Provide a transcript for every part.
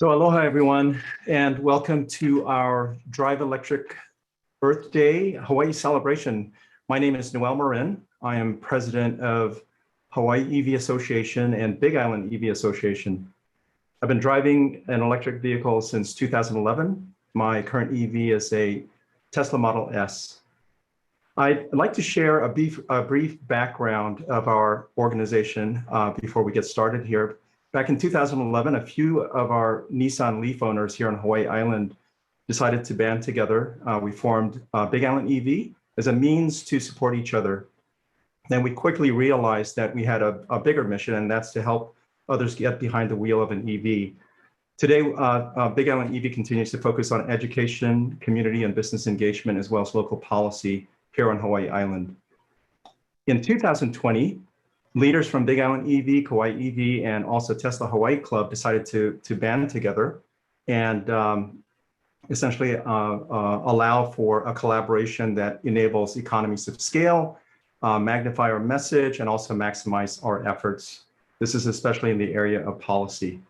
So aloha everyone, and welcome to our Drive Electric Earth Day Hawaii celebration. My name is Noel Marin. I am president of Hawaii EV Association and Big Island EV Association. I've been driving an electric vehicle since 2011. My current EV is a Tesla Model S. I'd like to share a brief background of our organization before we get started here. Back in 2011, a few of our Nissan Leaf owners here on Hawaii Island decided to band together. We formed Big Island EV as a means to support each other. Then we quickly realized that we had a bigger mission, and that's to help others get behind the wheel of an EV. Today, Big Island EV continues to focus on education, community and business engagement, as well as local policy here on Hawaii Island. In 2020, leaders from Big Island EV, Kauai EV, and also Tesla Hawaii Club decided to band together and essentially allow for a collaboration that enables economies of scale, magnify our message, and also maximize our efforts. This is especially in the area of policy.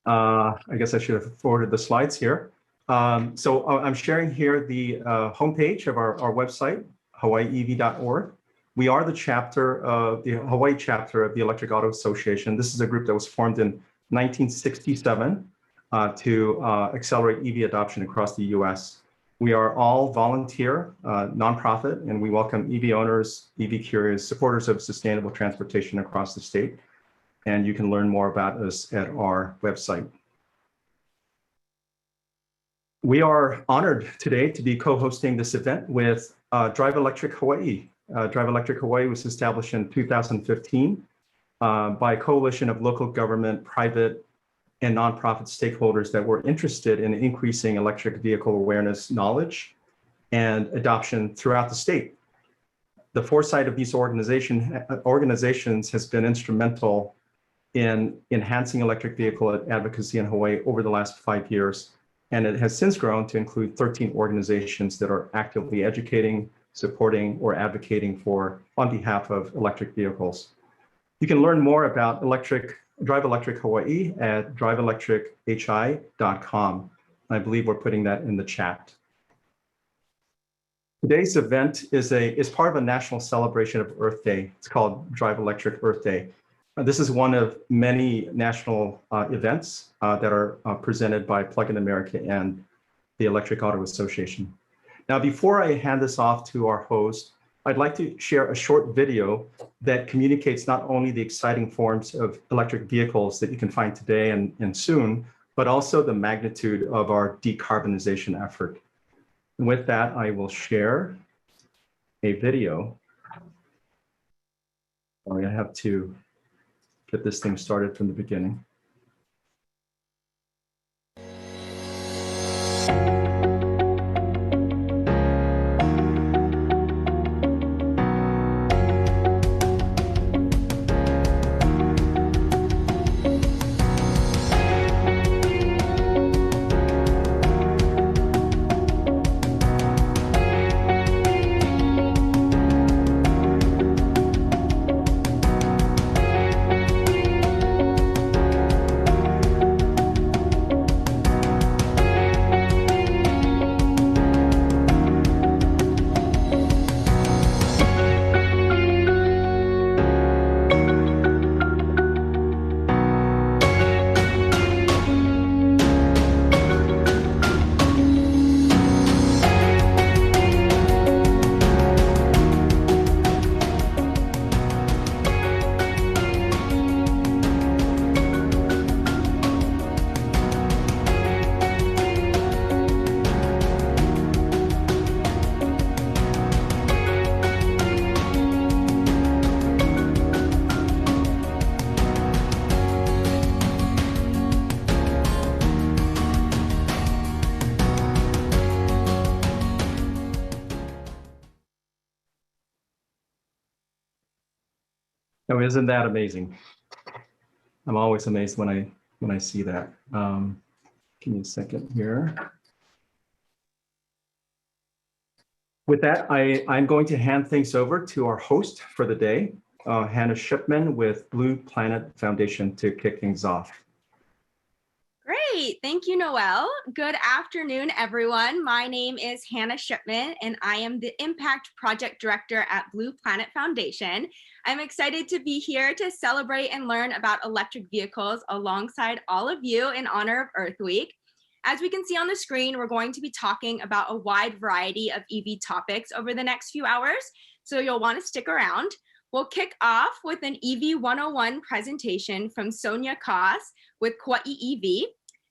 I guess I should have forwarded the slides here. So I'm sharing here the homepage of our website, hawaiiev.org. We are the chapter of the Hawaii chapter of the Electric Auto Association. This is a group that was formed in 1967 to accelerate EV adoption across the US. We are all volunteer, nonprofit, and we welcome EV owners, EV curious, supporters of sustainable transportation across the state. And you can learn more about us at our website. We are honored today to be co-hosting this event with Drive Electric Hawaii. Drive Electric Hawaii was established in 2015 by a coalition of local government, private, and nonprofit stakeholders that were interested in increasing electric vehicle awareness, knowledge, and adoption throughout the state. The foresight of these organizations has been instrumental in enhancing electric vehicle advocacy in Hawaii over the last 5 years. And it has since grown to include 13 organizations that are actively educating, supporting, or advocating for on behalf of electric vehicles. You can learn more about Drive Electric Hawaii at driveelectrichi.com. I believe we're putting that in the chat. Today's event is part of a national celebration of Earth Day. It's called Drive Electric Earth Day. This is one of many national events that are presented by Plug-in America and the Electric Auto Association. Now, before I hand this off to our host, I'd like to share a short video that communicates not only the exciting forms of electric vehicles that you can find today and soon, but also the magnitude of our decarbonization effort. And with that, I will share a video. Sorry, I have to get this thing started from the beginning. Oh, isn't that amazing? I'm always amazed when I see that. Give me a second here. With that, I'm going to hand things over to our host for the day, Hannah Shipman with Blue Planet Foundation to kick things off. Great, thank you, Noel. Good afternoon, everyone. My name is Hannah Shipman, and I am the Impact Project Director at Blue Planet Foundation. I'm excited to be here to celebrate and learn about electric vehicles alongside all of you in honor of Earth Week. As we can see on the screen, we're going to be talking about a wide variety of EV topics over the next few hours, so you'll want to stick around. We'll kick off with an EV 101 presentation from Sonia Koss with Kauai EV.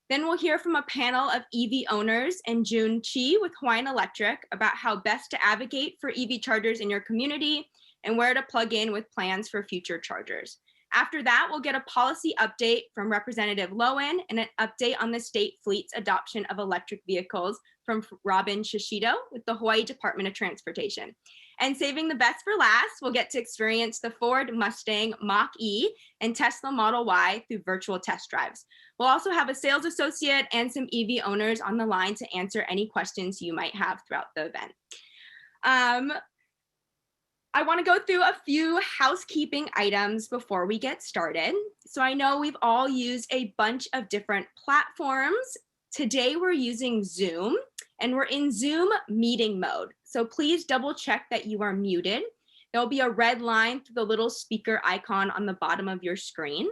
Then we'll hear from a panel of EV owners and June Chi with Hawaiian Electric about how best to advocate for EV chargers in your community and where to plug in with plans for future chargers. After that, we'll get a policy update from Representative Lowen and an update on the state fleet's adoption of electric vehicles from Robin Shishido with the Hawaii Department of Transportation. And saving the best for last, we'll get to experience the Ford Mustang Mach-E and Tesla Model Y through virtual test drives. We'll also have a sales associate and some EV owners on the line to answer any questions you might have throughout the event. I want to go through a few housekeeping items before we get started. So I know we've all used a bunch of different platforms. Today we're using Zoom, and we're in Zoom meeting mode. So please double check that you are muted. There'll be a red line through the little speaker icon on the bottom of your screen.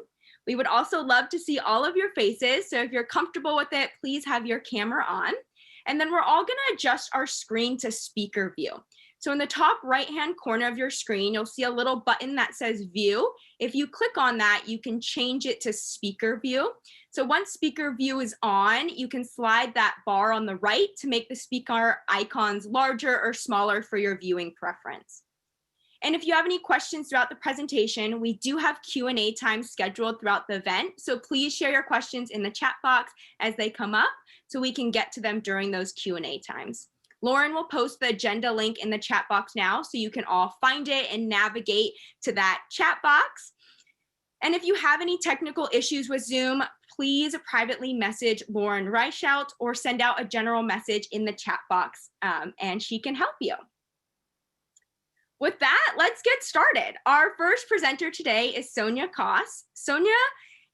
We would also love to see all of your faces. So if you're comfortable with it, please have your camera on. And then we're all gonna adjust our screen to speaker view. So in the top right-hand corner of your screen, you'll see a little button that says view. If you click on that, you can change it to speaker view. So once speaker view is on, you can slide that bar on the right to make the speaker icons larger or smaller for your viewing preference. And if you have any questions throughout the presentation, we do have Q&A time scheduled throughout the event. So please share your questions in the chat box as they come up so we can get to them during those Q&A times. Lauren will post the agenda link in the chat box now so you can all find it and navigate to that chat box. And if you have any technical issues with Zoom, please privately message Lauren Reichout or send out a general message in the chat box and she can help you. With that, let's get started. Our first presenter today is Sonia Koss. Sonia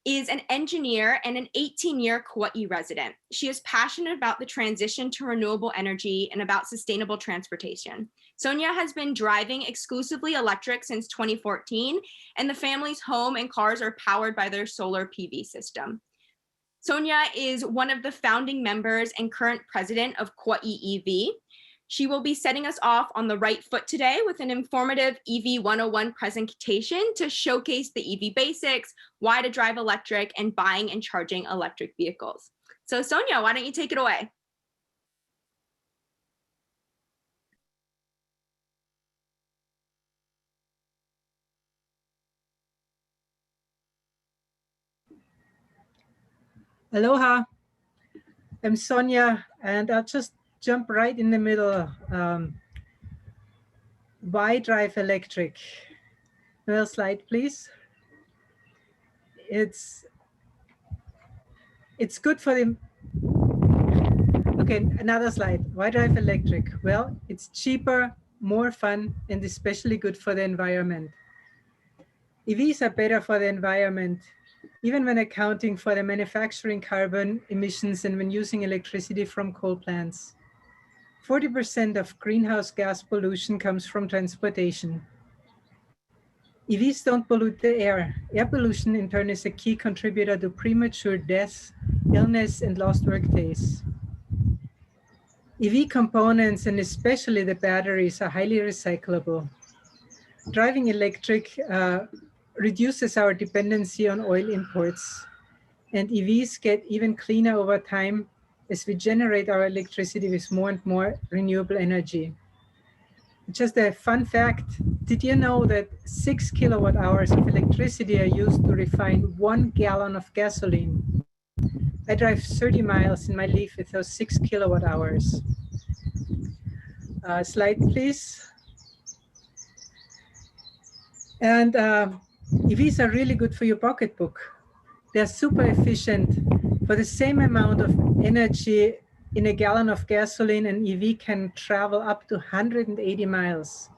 is an engineer and an 18-year Kauai resident. She is passionate about the transition to renewable energy and about sustainable transportation. Sonia has been driving exclusively electric since 2014, and the family's home and cars are powered by their solar PV system. Sonia is one of the founding members and current president of Kauai EV. She will be setting us off on the right foot today with an informative EV 101 presentation to showcase the EV basics, why to drive electric, and buying and charging electric vehicles. So Sonia, why don't you take it away? Aloha, I'm Sonia, and I'll just jump right in the middle. Why drive electric? Another slide, please. It's good for the, okay, another slide. Why drive electric? Well, it's cheaper, more fun, and especially good for the environment. EVs are better for the environment, even when accounting for the manufacturing carbon emissions and when using electricity from coal plants. 40% of greenhouse gas pollution comes from transportation. EVs don't pollute the air. Air pollution, in turn, is a key contributor to premature death, illness, and lost work days. EV components, and especially the batteries, are highly recyclable. Driving electric reduces our dependency on oil imports, and EVs get even cleaner over time as we generate our electricity with more and more renewable energy. Just a fun fact, did you know that 6 kilowatt hours of electricity are used to refine 1 gallon of gasoline? I drive 30 miles in my Leaf with those 6 kilowatt hours. Slide, please. And EVs are really good for your pocketbook. They're super efficient. For the same amount of energy in a gallon of gasoline, an EV can travel up to 180 miles.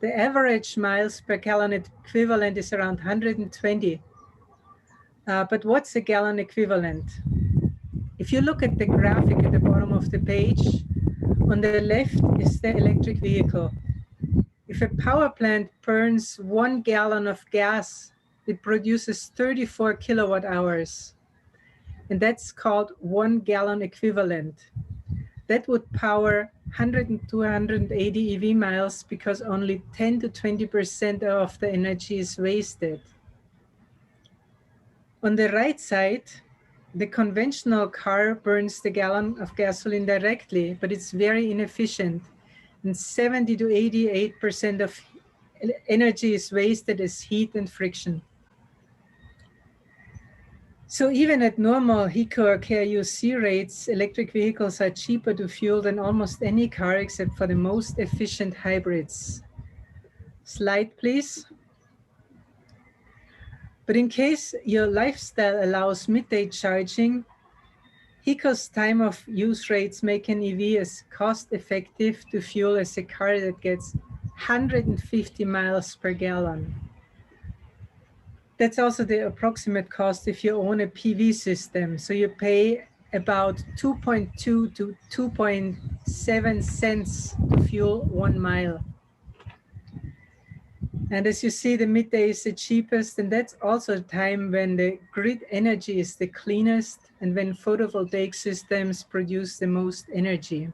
The average miles per gallon equivalent is around 120. But what's a gallon equivalent? If you look at the graphic at the bottom of the page, on the left is the electric vehicle. If a power plant burns 1 gallon of gas, it produces 34 kilowatt hours. And that's called 1 gallon equivalent. That would power 100 and 280 EV miles because only 10 to 20% of the energy is wasted. On the right side, the conventional car burns the gallon of gasoline directly, but it's very inefficient. And 70 to 88% of energy is wasted as heat and friction. So even at normal HECO or KIUC rates, electric vehicles are cheaper to fuel than almost any car except for the most efficient hybrids. Slide, please. But in case your lifestyle allows midday charging, HECO's time of use rates make an EV as cost-effective to fuel as a car that gets 150 miles per gallon. That's also the approximate cost if you own a PV system. So you pay about 2.2 to 2.7 cents to fuel 1 mile. And as you see, the midday is the cheapest, and that's also a time when the grid energy is the cleanest and when photovoltaic systems produce the most energy.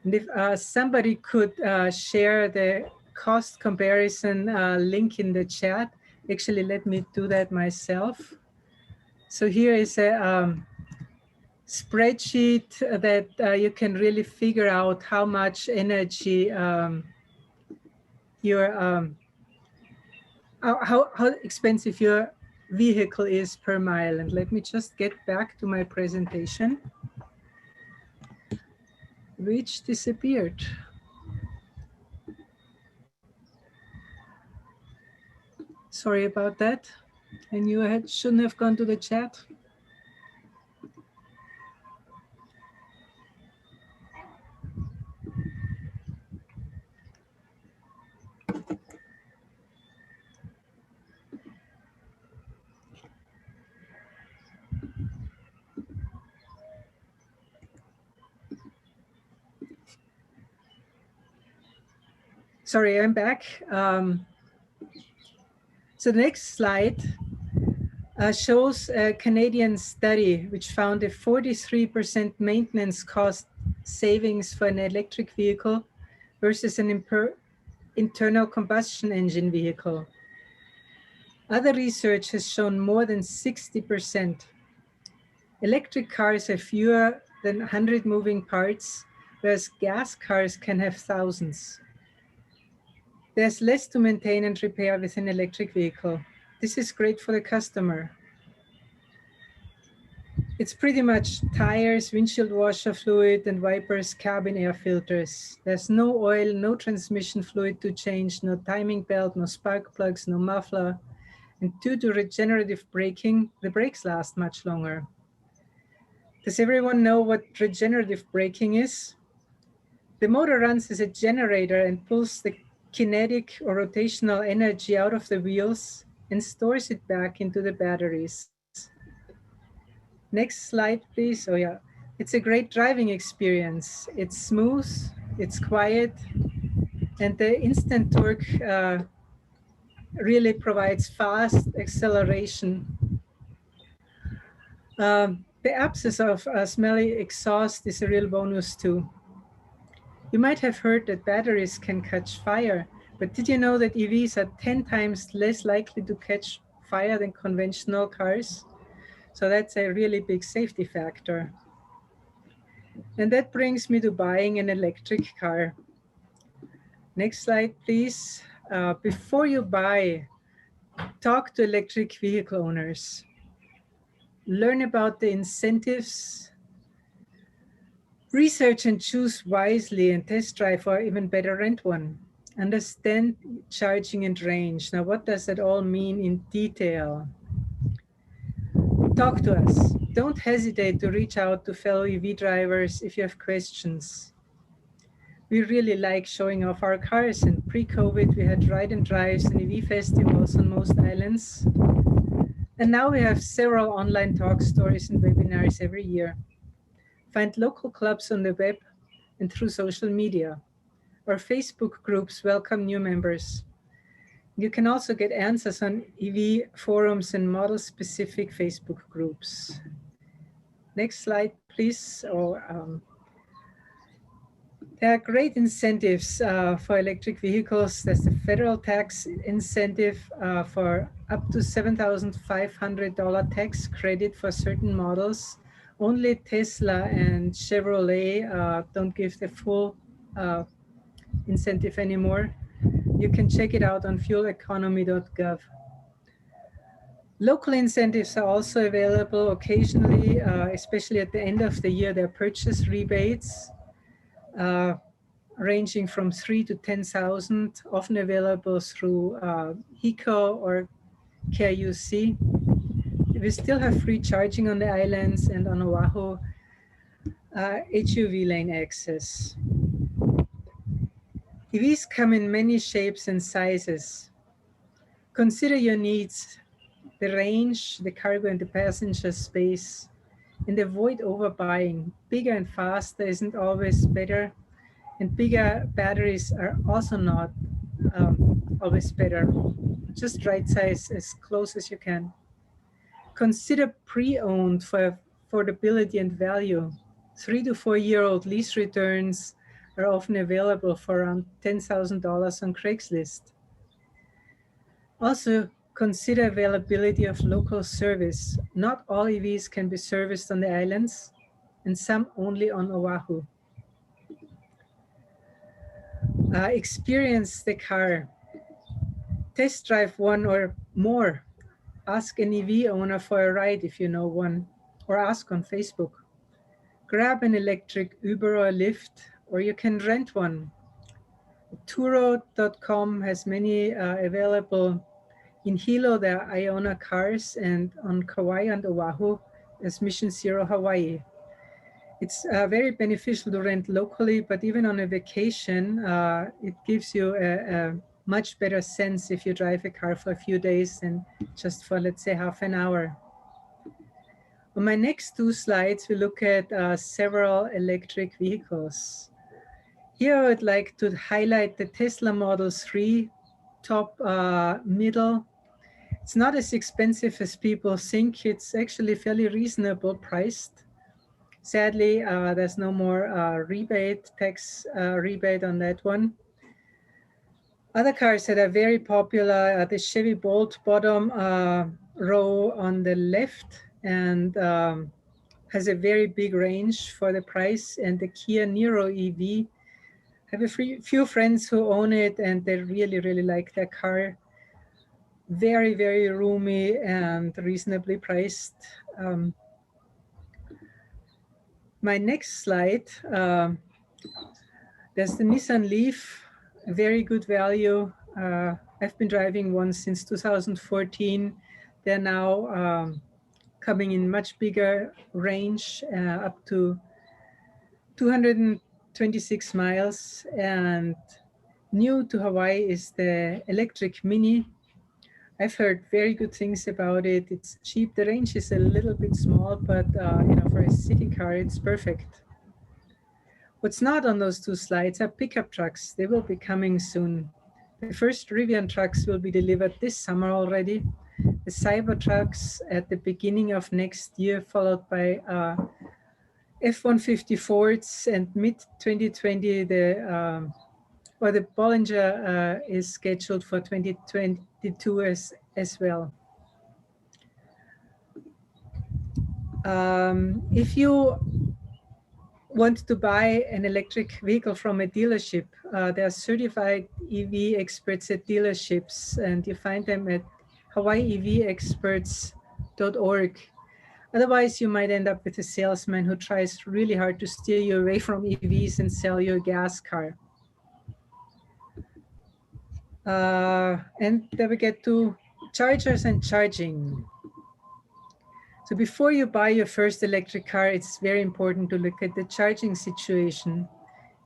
And if somebody could share the cost comparison link in the chat, actually let me do that myself. So here is a spreadsheet that you can really figure out how much energy how expensive your vehicle is per mile. And let me just get back to my presentation, which disappeared. Sorry about that. I knew I shouldn't have gone to the chat. Sorry, I'm back. So the next slide shows a Canadian study which found a 43% maintenance cost savings for an electric vehicle versus an internal combustion engine vehicle. Other research has shown more than 60%. Electric cars have fewer than 100 moving parts, whereas gas cars can have thousands. There's less to maintain and repair with an electric vehicle. This is great for the customer. It's pretty much tires, windshield washer fluid, and wipers, cabin air filters. There's no oil, no transmission fluid to change, no timing belt, no spark plugs, no muffler. And due to regenerative braking, the brakes last much longer. Does everyone know what regenerative braking is? The motor runs as a generator and pulls the kinetic or rotational energy out of the wheels and stores it back into the batteries. Next slide, please. Oh yeah, it's a great driving experience. It's smooth, it's quiet, and the instant torque really provides fast acceleration. The absence of smelly exhaust is a real bonus too. You might have heard that batteries can catch fire, but did you know that EVs are 10 times less likely to catch fire than conventional cars? So that's a really big safety factor. And that brings me to buying an electric car. Next slide, please. Before you buy, talk to electric vehicle owners. Learn about the incentives. Research and choose wisely and test drive, or even better, rent one. Understand charging and range. Now, what does that all mean in detail? Talk to us. Don't hesitate to reach out to fellow EV drivers if you have questions. We really like showing off our cars, and pre-COVID we had ride and drives and EV festivals on most islands. And now we have several online talk stories and webinars every year. Find local clubs on the web and through social media. Our Facebook groups welcome new members. You can also get answers on EV forums and model-specific Facebook groups. Next slide, please. There are great incentives for electric vehicles. There's the federal tax incentive for up to $7,500 tax credit for certain models. Only Tesla and Chevrolet don't give the full incentive anymore. You can check it out on fueleconomy.gov. Local incentives are also available occasionally, especially at the end of the year. There are purchase rebates ranging from 3 to 10,000, often available through HECO or KIUC. We still have free charging on the islands and on Oahu, Hov Lane Access. EVs come in many shapes and sizes. Consider your needs, the range, the cargo and the passenger space, and avoid overbuying. Bigger and faster isn't always better, and bigger batteries are also not always better. Just right size as close as you can. Consider pre-owned for affordability and value. 3 to 4 year old lease returns are often available for around $10,000 on Craigslist. Also, consider availability of local service. Not all EVs can be serviced on the islands, and some only on Oahu. Experience the car. Test drive one or more. Ask an EV owner for a ride if you know one, or ask on Facebook. Grab an electric Uber or Lyft, or you can rent one. Turo.com has many available. In Hilo, there are Iona cars, and on Kauai and Oahu, there's Mission Zero Hawaii. It's very beneficial to rent locally, but even on a vacation, it gives you a much better sense if you drive a car for a few days than just for, let's say, half an hour. On my next 2 slides, we look at several electric vehicles. Here, I would like to highlight the Tesla Model 3, top middle. It's not as expensive as people think. It's actually fairly reasonable priced. Sadly, there's no more tax rebate on that one. Other cars that are very popular are the Chevy Bolt bottom row on the left, and has a very big range for the price, and the Kia Niro EV. I have a few friends who own it, and they really, really like their car. Very, very roomy and reasonably priced. My next slide, there's the Nissan Leaf, very good value. I've been driving one since 2014. They're now coming in much bigger range, up to 226 miles. And new to Hawaii is the electric Mini. I've heard very good things about it. It's cheap. The range is a little bit small, but for a city car, it's perfect. What's not on those 2 slides are pickup trucks. They will be coming soon. The first Rivian trucks will be delivered this summer already. The Cybertrucks at the beginning of next year, followed by F-150 Fords, and mid-2020, the Bollinger is scheduled for 2022 as well. If you want to buy an electric vehicle from a dealership, there are certified EV experts at dealerships, and you find them at hawaiievexperts.org. Otherwise, you might end up with a salesman who tries really hard to steer you away from EVs and sell you a gas car. And then we get to chargers and charging. So before you buy your first electric car, it's very important to look at the charging situation.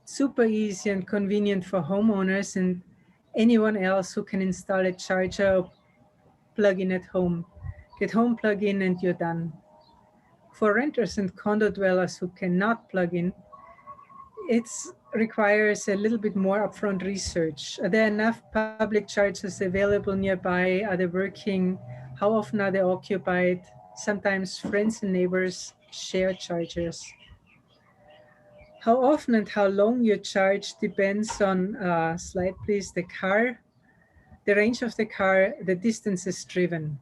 super easy and convenient for homeowners and anyone else who can install a charger or plug-in at home. Get home plug-in and you're done. For renters and condo dwellers who cannot plug in, it requires a little bit more upfront research. Are there enough public chargers available nearby? Are they working? How often are they occupied? Sometimes friends and neighbors share chargers. How often and how long you charge depends on, slide please, the car, the range of the car, the distances driven.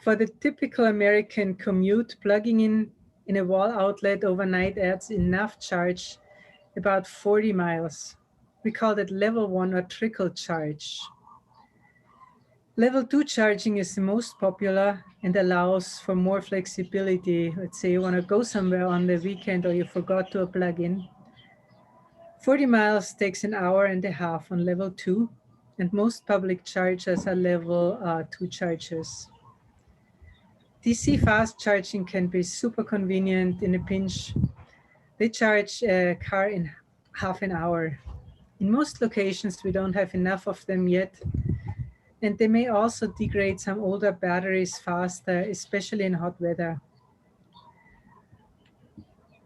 For the typical American commute, plugging in a wall outlet overnight adds enough charge, about 40 miles. We call that level 1 or trickle charge. Level 2 charging is the most popular and allows for more flexibility. Let's say you want to go somewhere on the weekend or you forgot to plug in. 40 miles takes an hour and a half on level 2, and most public chargers are level 2 chargers. DC fast charging can be super convenient in a pinch. They charge a car in half an hour. In most locations, we don't have enough of them yet. And they may also degrade some older batteries faster, especially in hot weather.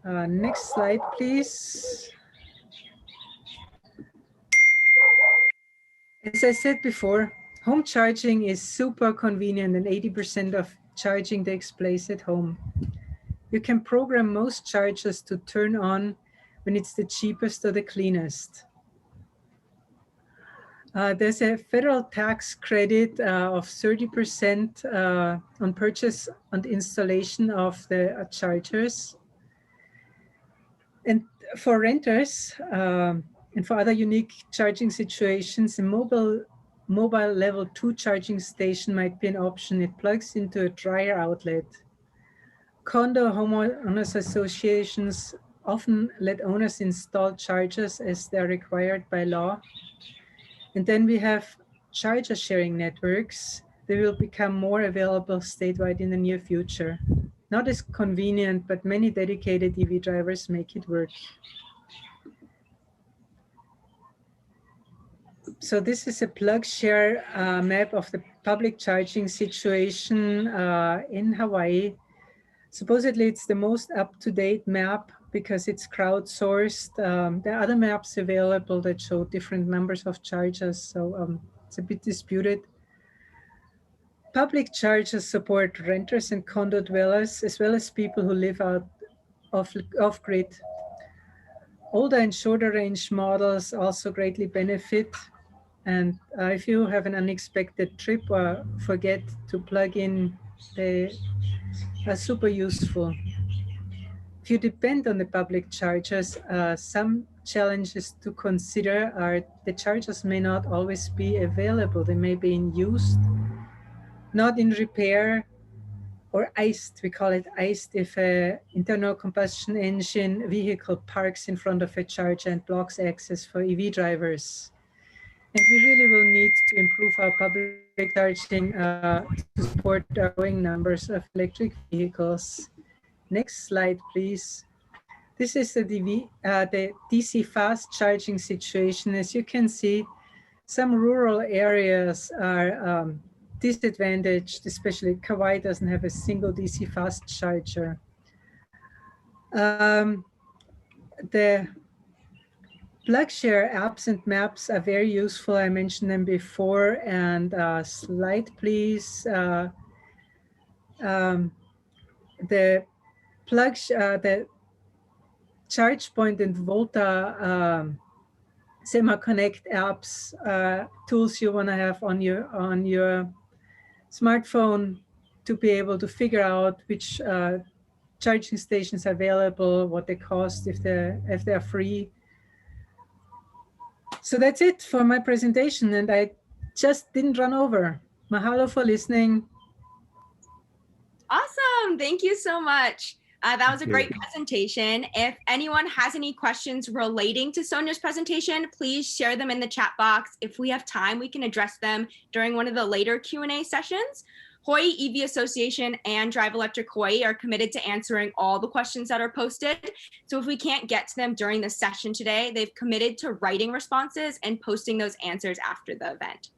Next slide, please. As I said before, home charging is super convenient and 80% of charging takes place at home. You can program most chargers to turn on when it's the cheapest or the cleanest. There's a federal tax credit of 30% on purchase and installation of the chargers. And for renters and for other unique charging situations, a mobile level 2 charging station might be an option. It plugs into a dryer outlet. Condo homeowners associations often let owners install chargers as they're required by law. And then we have charger sharing networks. They will become more available statewide in the near future. Not as convenient, but many dedicated EV drivers make it work. So this is a plug share map of the public charging situation in Hawaii. Supposedly it's the most up-to-date map because it's crowdsourced. There are other maps available that show different numbers of chargers, so it's a bit disputed. Public chargers support renters and condo dwellers, as well as people who live out off-grid. Older and shorter range models also greatly benefit. And if you have an unexpected trip or forget to plug in, they are super useful. If you depend on the public chargers, some challenges to consider are the chargers may not always be available. They may be in use, not in repair, or iced. We call it iced if an internal combustion engine vehicle parks in front of a charger and blocks access for EV drivers. And we really will need to improve our public charging to support our growing numbers of electric vehicles. Next slide, please. This is the DC fast charging situation. As you can see, some rural areas are disadvantaged, especially Kauai doesn't have a single DC fast charger. The plug share apps and maps are very useful. I mentioned them before. And slide, please. The ChargePoint and Volta semi-connect apps, tools you want to have on your smartphone to be able to figure out which charging stations are available, what they cost, if they're free. So that's it for my presentation, and I just didn't run over. Mahalo for listening. Awesome. Thank you so much. That was a great presentation. If anyone has any questions relating to Sonia's presentation, please share them in the chat box. If we have time, we can address them during one of the later Q&A sessions. Hawaii EV Association and Drive Electric Hawaii are committed to answering all the questions that are posted. So if we can't get to them during the session today, they've committed to writing responses and posting those answers after the event.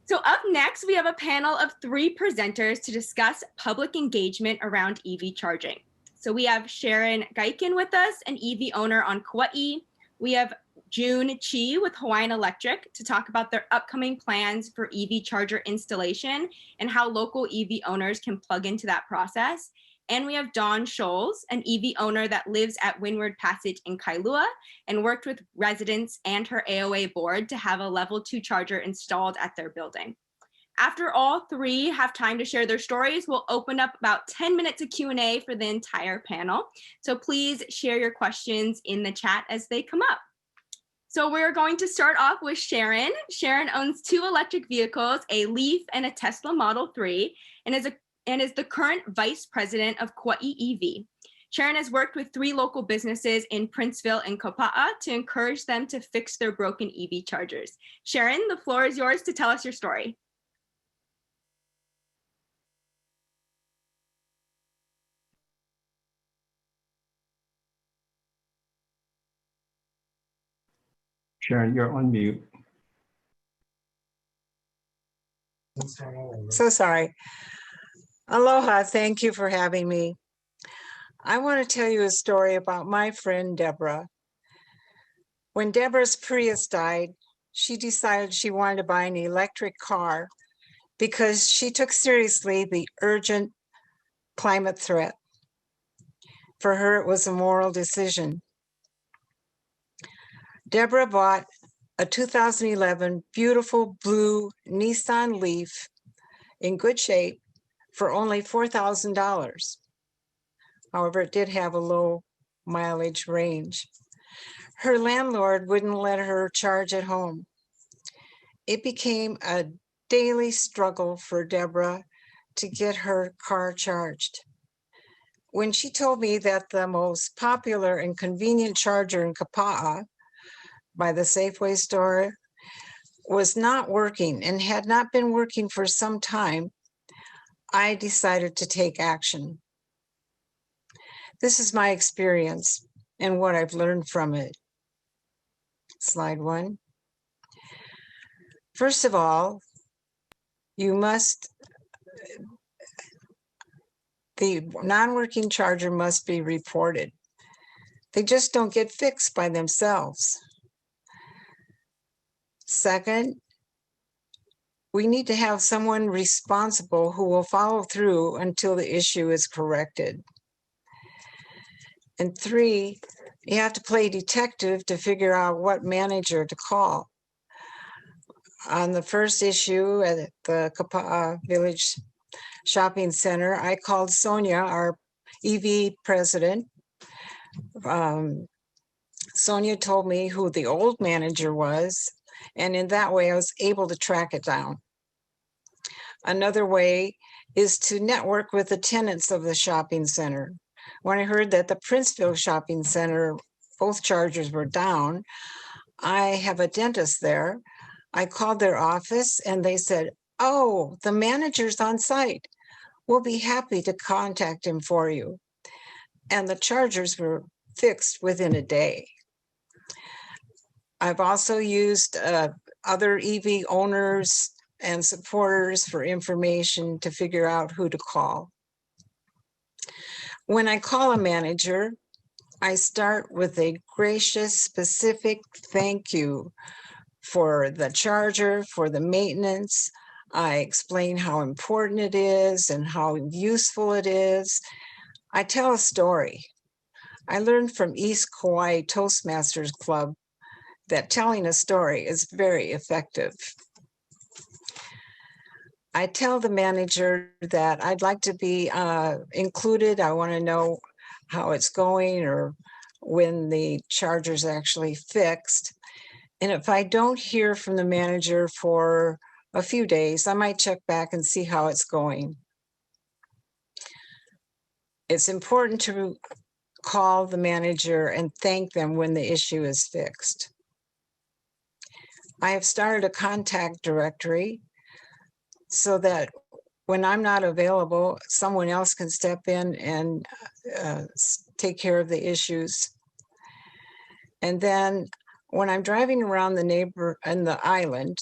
So up next, we have a panel of 3 presenters to discuss public engagement around EV charging. So we have Sharon Geiken with us, an EV owner on Kauai. We have June Chi with Hawaiian Electric to talk about their upcoming plans for EV charger installation and how local EV owners can plug into that process. And we have Dawn Shoals, an EV owner that lives at Windward Passage in Kailua and worked with residents and her AOA board to have a level 2 charger installed at their building. After all 3 have time to share their stories, we'll open up about 10 minutes of Q&A for the entire panel. So please share your questions in the chat as they come up. So we're going to start off with Sharon. Sharon owns 2 electric vehicles, a Leaf and a Tesla Model 3, and is the current vice president of Kauai EV. Sharon has worked with 3 local businesses in Princeville and Kopa'a to encourage them to fix their broken EV chargers. Sharon, the floor is yours to tell us your story. Sharon, you're on mute. So sorry. Aloha, thank you for having me. I want to tell you a story about my friend Deborah. When Deborah's Prius died, she decided she wanted to buy an electric car because she took seriously the urgent climate threat. For her, it was a moral decision. Deborah bought a 2011 beautiful blue Nissan Leaf in good shape for only $4,000. However, it did have a low mileage range. Her landlord wouldn't let her charge at home. It became a daily struggle for Deborah to get her car charged. When she told me that the most popular and convenient charger in Kapa'a by the Safeway store was not working and had not been working for some time, I decided to take action. This is my experience and what I've learned from it. Slide 1. First of all, the non-working charger must be reported. They just don't get fixed by themselves. Second, we need to have someone responsible who will follow through until the issue is corrected. And 3, you have to play detective to figure out what manager to call. On the first issue at the Kapa'a Village Shopping Center, I called Sonia, our EV president. Sonia told me who the old manager was, and in that way I was able to track it down. Another way is to network with the tenants of the shopping center. When I heard that the Princeville Shopping Center, both chargers were down, I have a dentist there. I called their office and they said, "Oh, the manager's on site. We'll be happy to contact him for you." And the chargers were fixed within a day. I've also used other EV owners and supporters for information to figure out who to call. When I call a manager, I start with a gracious, specific thank you for the charger, for the maintenance. I explain how important it is and how useful it is. I tell a story. I learned from East Kauai Toastmasters Club that telling a story is very effective. I tell the manager that I'd like to be included. I want to know how it's going or when the charger's actually fixed. And if I don't hear from the manager for a few days, I might check back and see how it's going. It's important to call the manager and thank them when the issue is fixed. I have started a contact directory so that when I'm not available, someone else can step in and take care of the issues. And then when I'm driving around the island,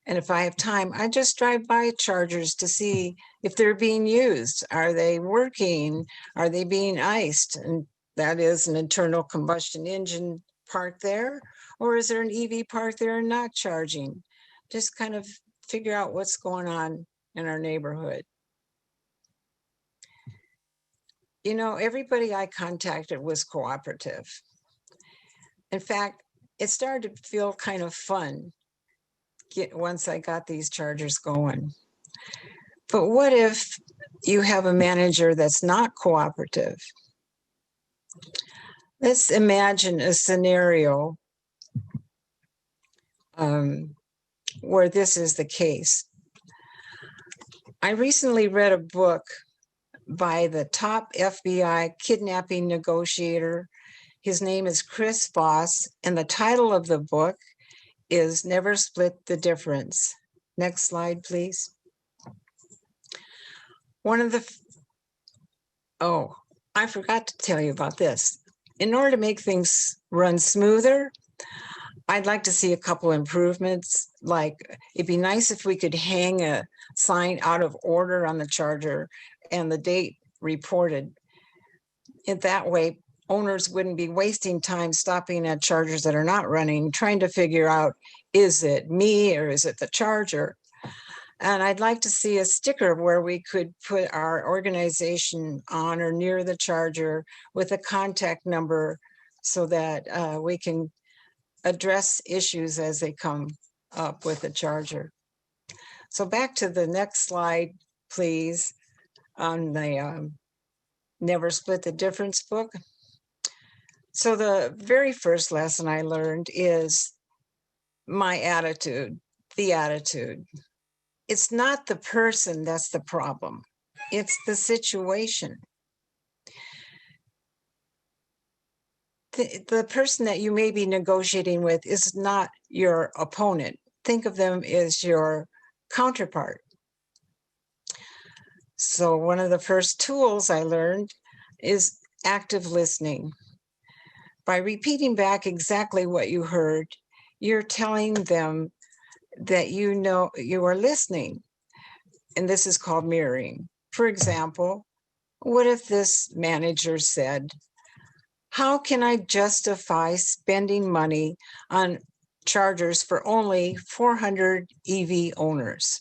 and if I have time, I just drive by chargers to see if they're being used. Are they working? Are they being iced? And that is an internal combustion engine parked there, or is there an EV parked there and not charging? Just kind of figure out what's going on in our neighborhood. You know, everybody I contacted was cooperative. In fact, it started to feel kind of fun once I got these chargers going. But what if you have a manager that's not cooperative? Let's imagine a scenario where this is the case. I recently read a book by the top FBI kidnapping negotiator. His name is Chris Voss, and the title of the book is Never Split the Difference. Next slide, please. I forgot to tell you about this. In order to make things run smoother, I'd like to see a couple improvements. Like, it'd be nice if we could hang a sign out of order on the charger and the date reported. In that way, owners wouldn't be wasting time stopping at chargers that are not running, trying to figure out, is it me or is it the charger? And I'd like to see a sticker where we could put our organization on or near the charger with a contact number so that we can address issues as they come up with the charger. So back to the next slide, please, on the Never Split the Difference book. So the very first lesson I learned is my attitude, the attitude. It's not the person that's the problem. It's the situation. The person that you may be negotiating with is not your opponent. Think of them as your counterpart. So one of the first tools I learned is active listening. By repeating back exactly what you heard, you're telling them that you know you are listening. And this is called mirroring. For example, what if this manager said, how can I justify spending money on chargers for only 400 EV owners?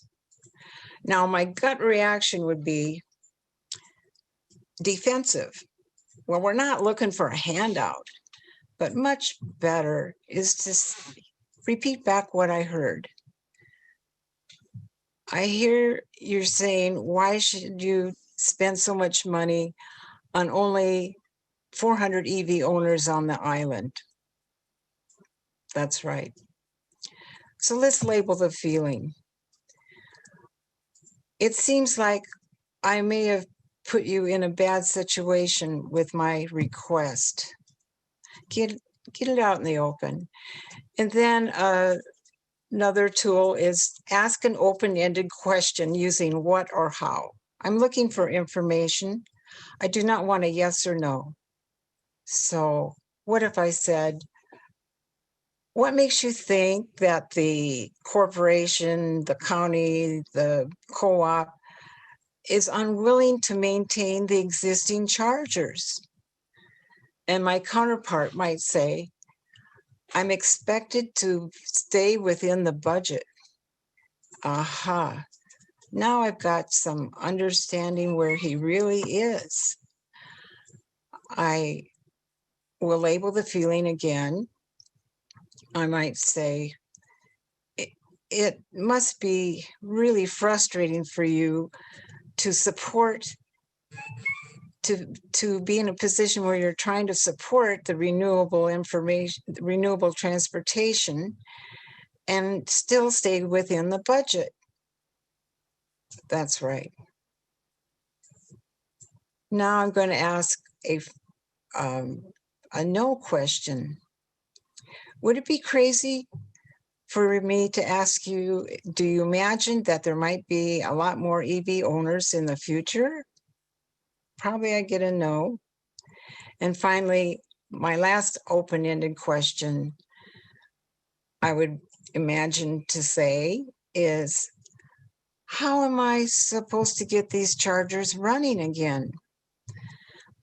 Now, my gut reaction would be defensive. Well, we're not looking for a handout, but much better is to repeat back what I heard. I hear you're saying, why should you spend so much money on only 400 EV owners on the island? That's right. So let's label the feeling. It seems like I may have put you in a bad situation with my request. Get it out in the open. And then another tool is ask an open-ended question using what or how. I'm looking for information. I do not want a yes or no. So what if I said, what makes you think that the corporation, the county, the co-op is unwilling to maintain the existing chargers? And my counterpart might say, I'm expected to stay within the budget. Aha. Now I've got some understanding where he really is. I will label the feeling again. I might say, it must be really frustrating for you to support, to be in a position where you're trying to support the renewable transportation and still stay within the budget. That's right. Now I'm going to ask a no question. Would it be crazy for me to ask you, do you imagine that there might be a lot more EV owners in the future? Probably I get a no. And finally, my last open-ended question I would imagine to say is, how am I supposed to get these chargers running again?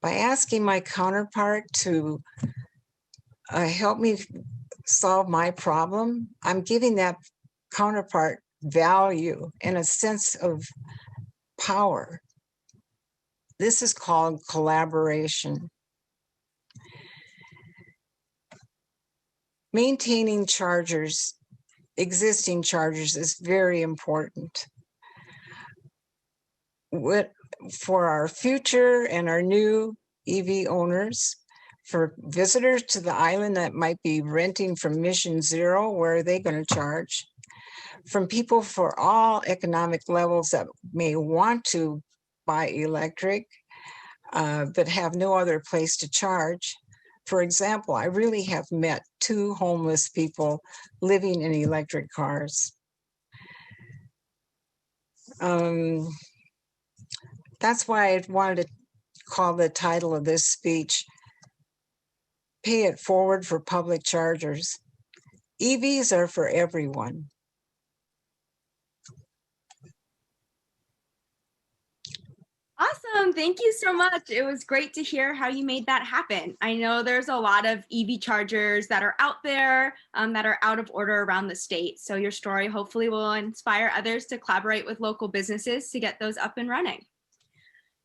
By asking my counterpart to help me solve my problem, I'm giving that counterpart value and a sense of power. This is called collaboration. Maintaining chargers, existing chargers, is very important. For our future and our new EV owners, for visitors to the island that might be renting from Mission Zero, where are they going to charge? From people for all economic levels that may want to buy electric, but have no other place to charge. For example, I really have met 2 homeless people living in electric cars. That's why I wanted to call the title of this speech, Pay It Forward for Public Chargers. EVs are for everyone. Awesome. Thank you so much. It was great to hear how you made that happen. I know there's a lot of EV chargers that are out there that are out of order around the state. So your story hopefully will inspire others to collaborate with local businesses to get those up and running.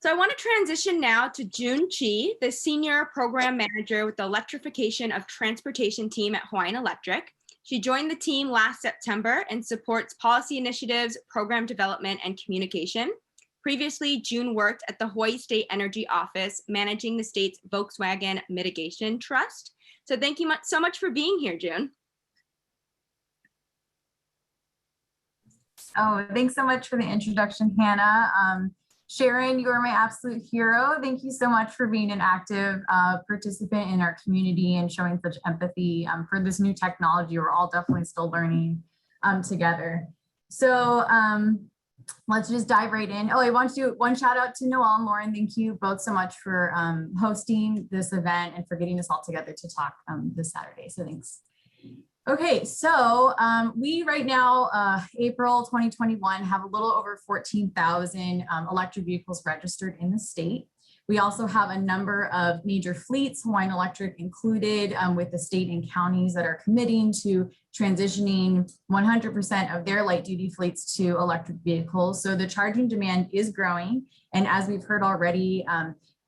So I want to transition now to June Chi, the Senior Program Manager with the Electrification of Transportation team at Hawaiian Electric. She joined the team last September and supports policy initiatives, program development, and communication. Previously, June worked at the Hawaii State Energy Office, managing the state's Volkswagen Mitigation Trust. So thank you so much for being here, June. Oh, thanks so much for the introduction, Hannah. Sharon, you are my absolute hero. Thank you so much for being an active participant in our community and showing such empathy for this new technology. We're all definitely still learning together. So let's just dive right in. Oh, I want to do one shout out to Noel and Lauren. Thank you both so much for hosting this event and for getting us all together to talk this Saturday. So thanks. Okay, so we right now, April 2021, have a little over 14,000 electric vehicles registered in the state. We also have a number of major fleets, Hawaiian Electric included, with the state and counties that are committing to transitioning 100% of their light duty fleets to electric vehicles. So the charging demand is growing. And as we've heard already,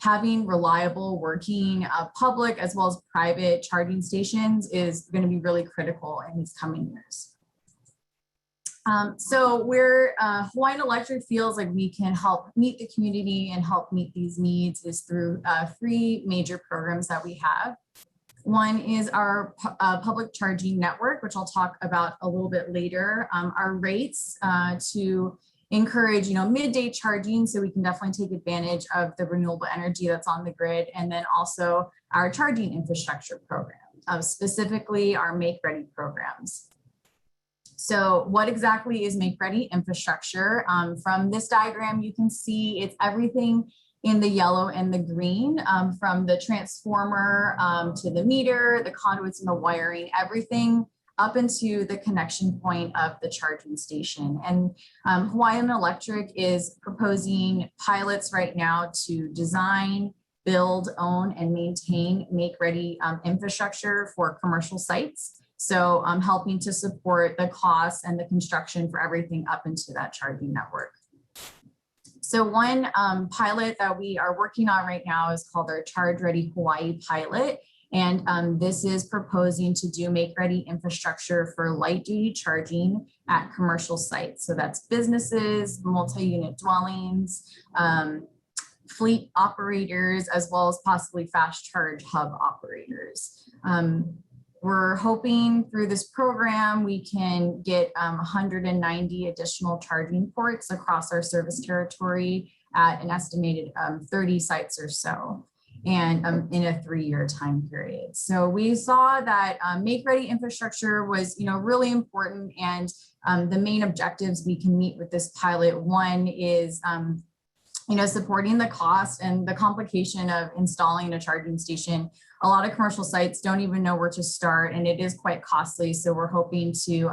having reliable working public as well as private charging stations is going to be really critical in these coming years. So Hawaiian Electric feels like we can help meet the community and help meet these needs is through 3 major programs that we have. One is our public charging network, which I'll talk about a little bit later. Our rates to encourage, midday charging, so we can definitely take advantage of the renewable energy that's on the grid, and then also our charging infrastructure program, specifically our Make Ready programs. So what exactly is Make Ready infrastructure? From this diagram, you can see it's everything in the yellow and the green, from the transformer to the meter, the conduits and the wiring, everything up into the connection point of the charging station. And Hawaiian Electric is proposing pilots right now to design, build, own, and maintain make-ready infrastructure for commercial sites. So helping to support the costs and the construction for everything up into that charging network. So one pilot that we are working on right now is called our Charge Ready Hawaii pilot. And this is proposing to do make-ready infrastructure for light-duty charging at commercial sites. So that's businesses, multi-unit dwellings, fleet operators, as well as possibly fast charge hub operators. we're hoping through this program, we can get 190 additional charging ports across our service territory at an estimated 30 sites or so, and in a 3-year time period. So we saw that make-ready infrastructure was, really important, and the main objectives we can meet with this pilot. One is, supporting the cost and the complication of installing a charging station. A lot of commercial sites don't even know where to start, and it is quite costly. So we're hoping to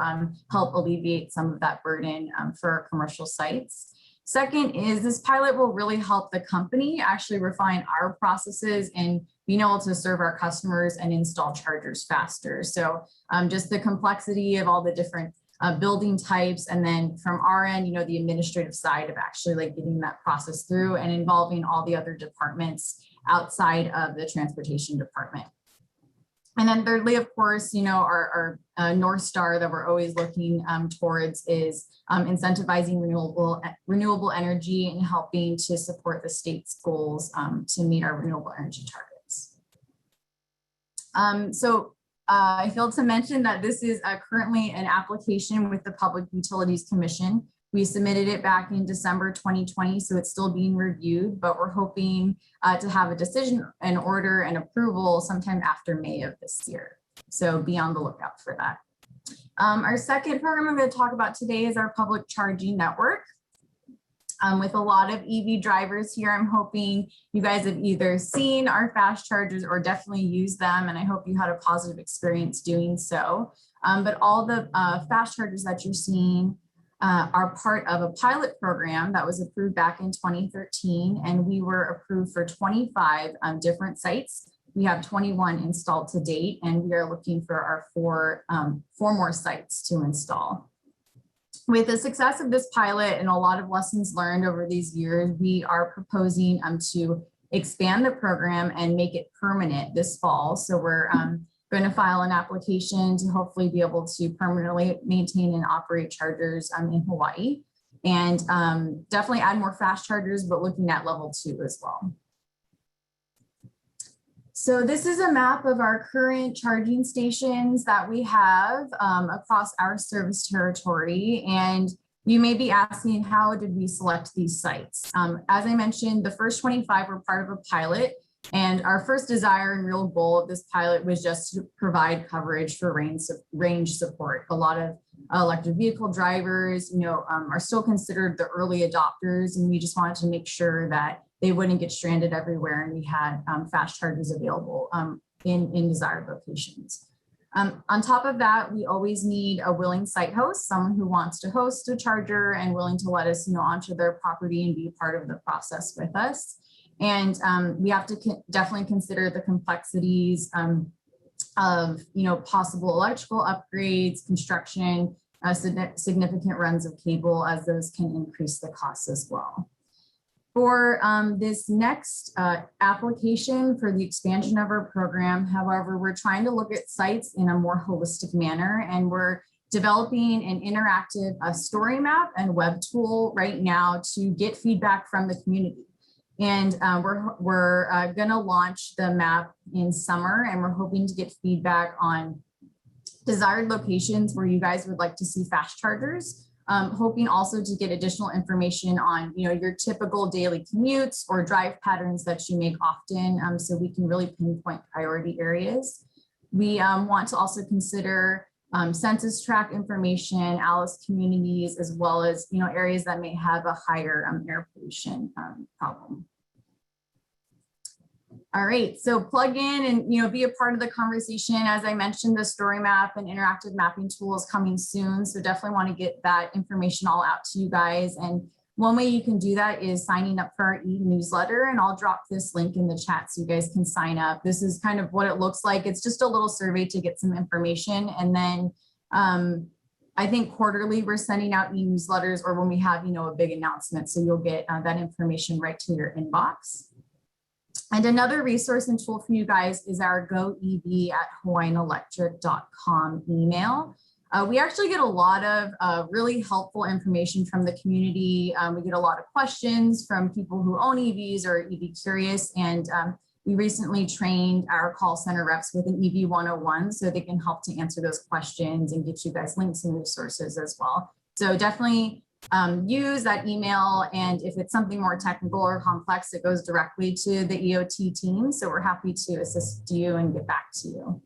help alleviate some of that burden for our commercial sites. Second is this pilot will really help the company actually refine our processes and being able to serve our customers and install chargers faster. So just the complexity of all the different building types, and then from our end, the administrative side of actually like getting that process through and involving all the other departments outside of the transportation department. And then thirdly, of course, our North Star that we're always looking towards is incentivizing renewable energy and helping to support the state's goals to meet our renewable energy targets. I failed to mention that this is currently an application with the Public Utilities Commission. We submitted it back in December 2020, so it's still being reviewed, but we're hoping to have a decision and order and approval sometime after May of this year. So be on the lookout for that. Our second program I'm going to talk about today is our public charging network. With a lot of EV drivers here, I'm hoping you guys have either seen our fast chargers or definitely used them, and I hope you had a positive experience doing so. But all the fast chargers that you're seeing are part of a pilot program that was approved back in 2013, and we were approved for 25 different sites. We have 21 installed to date, and we are looking for our four more sites to install. With the success of this pilot and a lot of lessons learned over these years, we are proposing to expand the program and make it permanent this fall. So we're going to file an application to hopefully be able to permanently maintain and operate chargers in Hawaii, and definitely add more fast chargers, but looking at level 2 as well. So this is a map of our current charging stations that we have across our service territory. And you may be asking, how did we select these sites? As I mentioned, the first 25 were part of a pilot. And our first desire and real goal of this pilot was just to provide coverage for range support. A lot of electric vehicle drivers, are still considered the early adopters. And we just wanted to make sure that they wouldn't get stranded everywhere, and we had fast chargers available in desired locations. On top of that, we always need a willing site host, someone who wants to host a charger and willing to let us, onto their property and be a part of the process with us. And we have to definitely consider the complexities of, possible electrical upgrades, construction, significant runs of cable, as those can increase the costs as well. For this next application for the expansion of our program, however, we're trying to look at sites in a more holistic manner, and we're developing an interactive story map and web tool right now to get feedback from the community. And we're going to launch the map in summer, and we're hoping to get feedback on desired locations where you guys would like to see fast chargers. Hoping also to get additional information on, your typical daily commutes or drive patterns that you make often, so we can really pinpoint priority areas. We want to also consider census tract information, ALICE communities, as well as, areas that may have a higher air pollution problem. All right, so plug in and be a part of the conversation. As I mentioned, the story map and interactive mapping tool is coming soon, so definitely want to get that information all out to you guys. And one way you can do that is signing up for our e-newsletter, and I'll drop this link in the chat so you guys can sign up. This is kind of what it looks like. It's just a little survey to get some information, and then I think quarterly we're sending out e-newsletters, or when we have a big announcement, so you'll get that information right to your inbox. And another resource and tool for you guys is our goev@hawaiianelectric.com email. We actually get a lot of really helpful information from the community. We get a lot of questions from people who own EVs or EV curious, and we recently trained our call center reps with an EV 101, so they can help to answer those questions and get you guys links and resources as well. So definitely use that email, and if it's something more technical or complex, it goes directly to the EOT team. So we're happy to assist you and get back to you.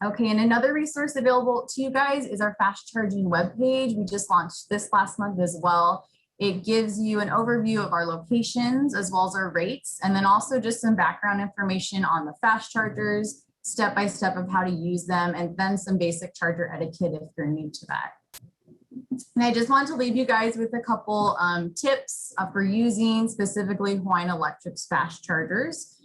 Okay, and another resource available to you guys is our fast charging webpage. We just launched this last month as well. It gives you an overview of our locations as well as our rates, and then also just some background information on the fast chargers, step-by-step of how to use them, and then some basic charger etiquette if you're new to that. And I just want to leave you guys with a couple tips for using specifically Hawaiian Electric's fast chargers.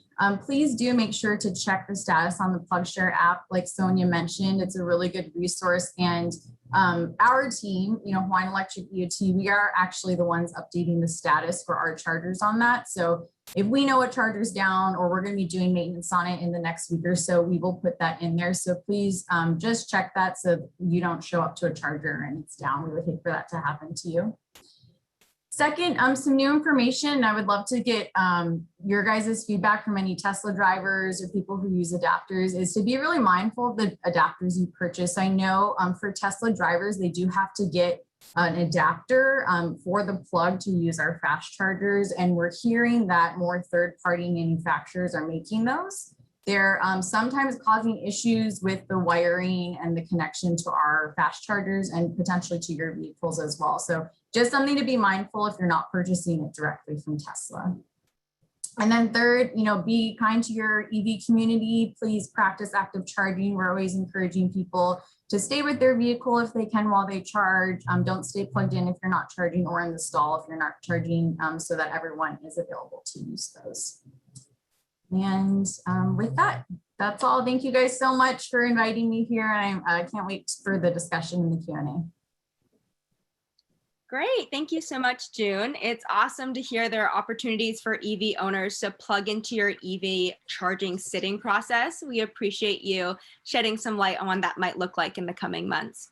Please do make sure to check the status on the PlugShare app. Like Sonia mentioned, it's a really good resource. And our team, Hawaiian Electric EOT, we are actually the ones updating the status for our chargers on that. So if we know a charger's down or we're going to be doing maintenance on it in the next week or so, we will put that in there. So please just check that so you don't show up to a charger and it's down. We would hate for that to happen to you. Second, some new information. I would love to get your guys' feedback from any Tesla drivers or people who use adapters, is to be really mindful of the adapters you purchase. I know for Tesla drivers, they do have to get an adapter for the plug to use our fast chargers. And we're hearing that more third-party manufacturers are making those. They're sometimes causing issues with the wiring and the connection to our fast chargers and potentially to your vehicles as well. So just something to be mindful if you're not purchasing it directly from Tesla. And then third, be kind to your EV community. Please practice active charging. We're always encouraging people to stay with their vehicle if they can while they charge. Don't stay plugged in if you're not charging, or in the stall if you're not charging, so that everyone is available to use those. And with that, that's all. Thank you guys so much for inviting me here. And I can't wait for the discussion in the Q&A. Great. Thank you so much, June. It's awesome to hear there are opportunities for EV owners to plug into your EV charging sitting process. We appreciate you shedding some light on what that might look like in the coming months.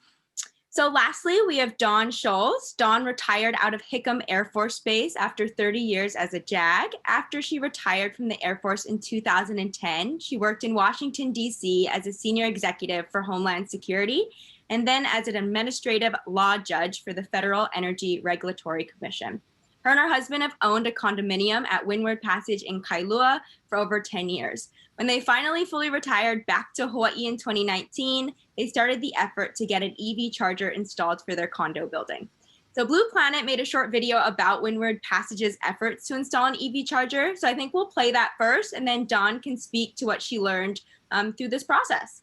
So lastly, we have Dawn Shoals. Dawn retired out of Hickam Air Force Base after 30 years as a JAG. After she retired from the Air Force in 2010, she worked in Washington, D.C. as a senior executive for Homeland Security, and then as an administrative law judge for the Federal Energy Regulatory Commission. Her and her husband have owned a condominium at Windward Passage in Kailua for over 10 years. When they finally fully retired back to Hawaii in 2019, they started the effort to get an EV charger installed for their condo building. So Blue Planet made a short video about Windward Passage's efforts to install an EV charger. So I think we'll play that first, and then Dawn can speak to what she learned through this process.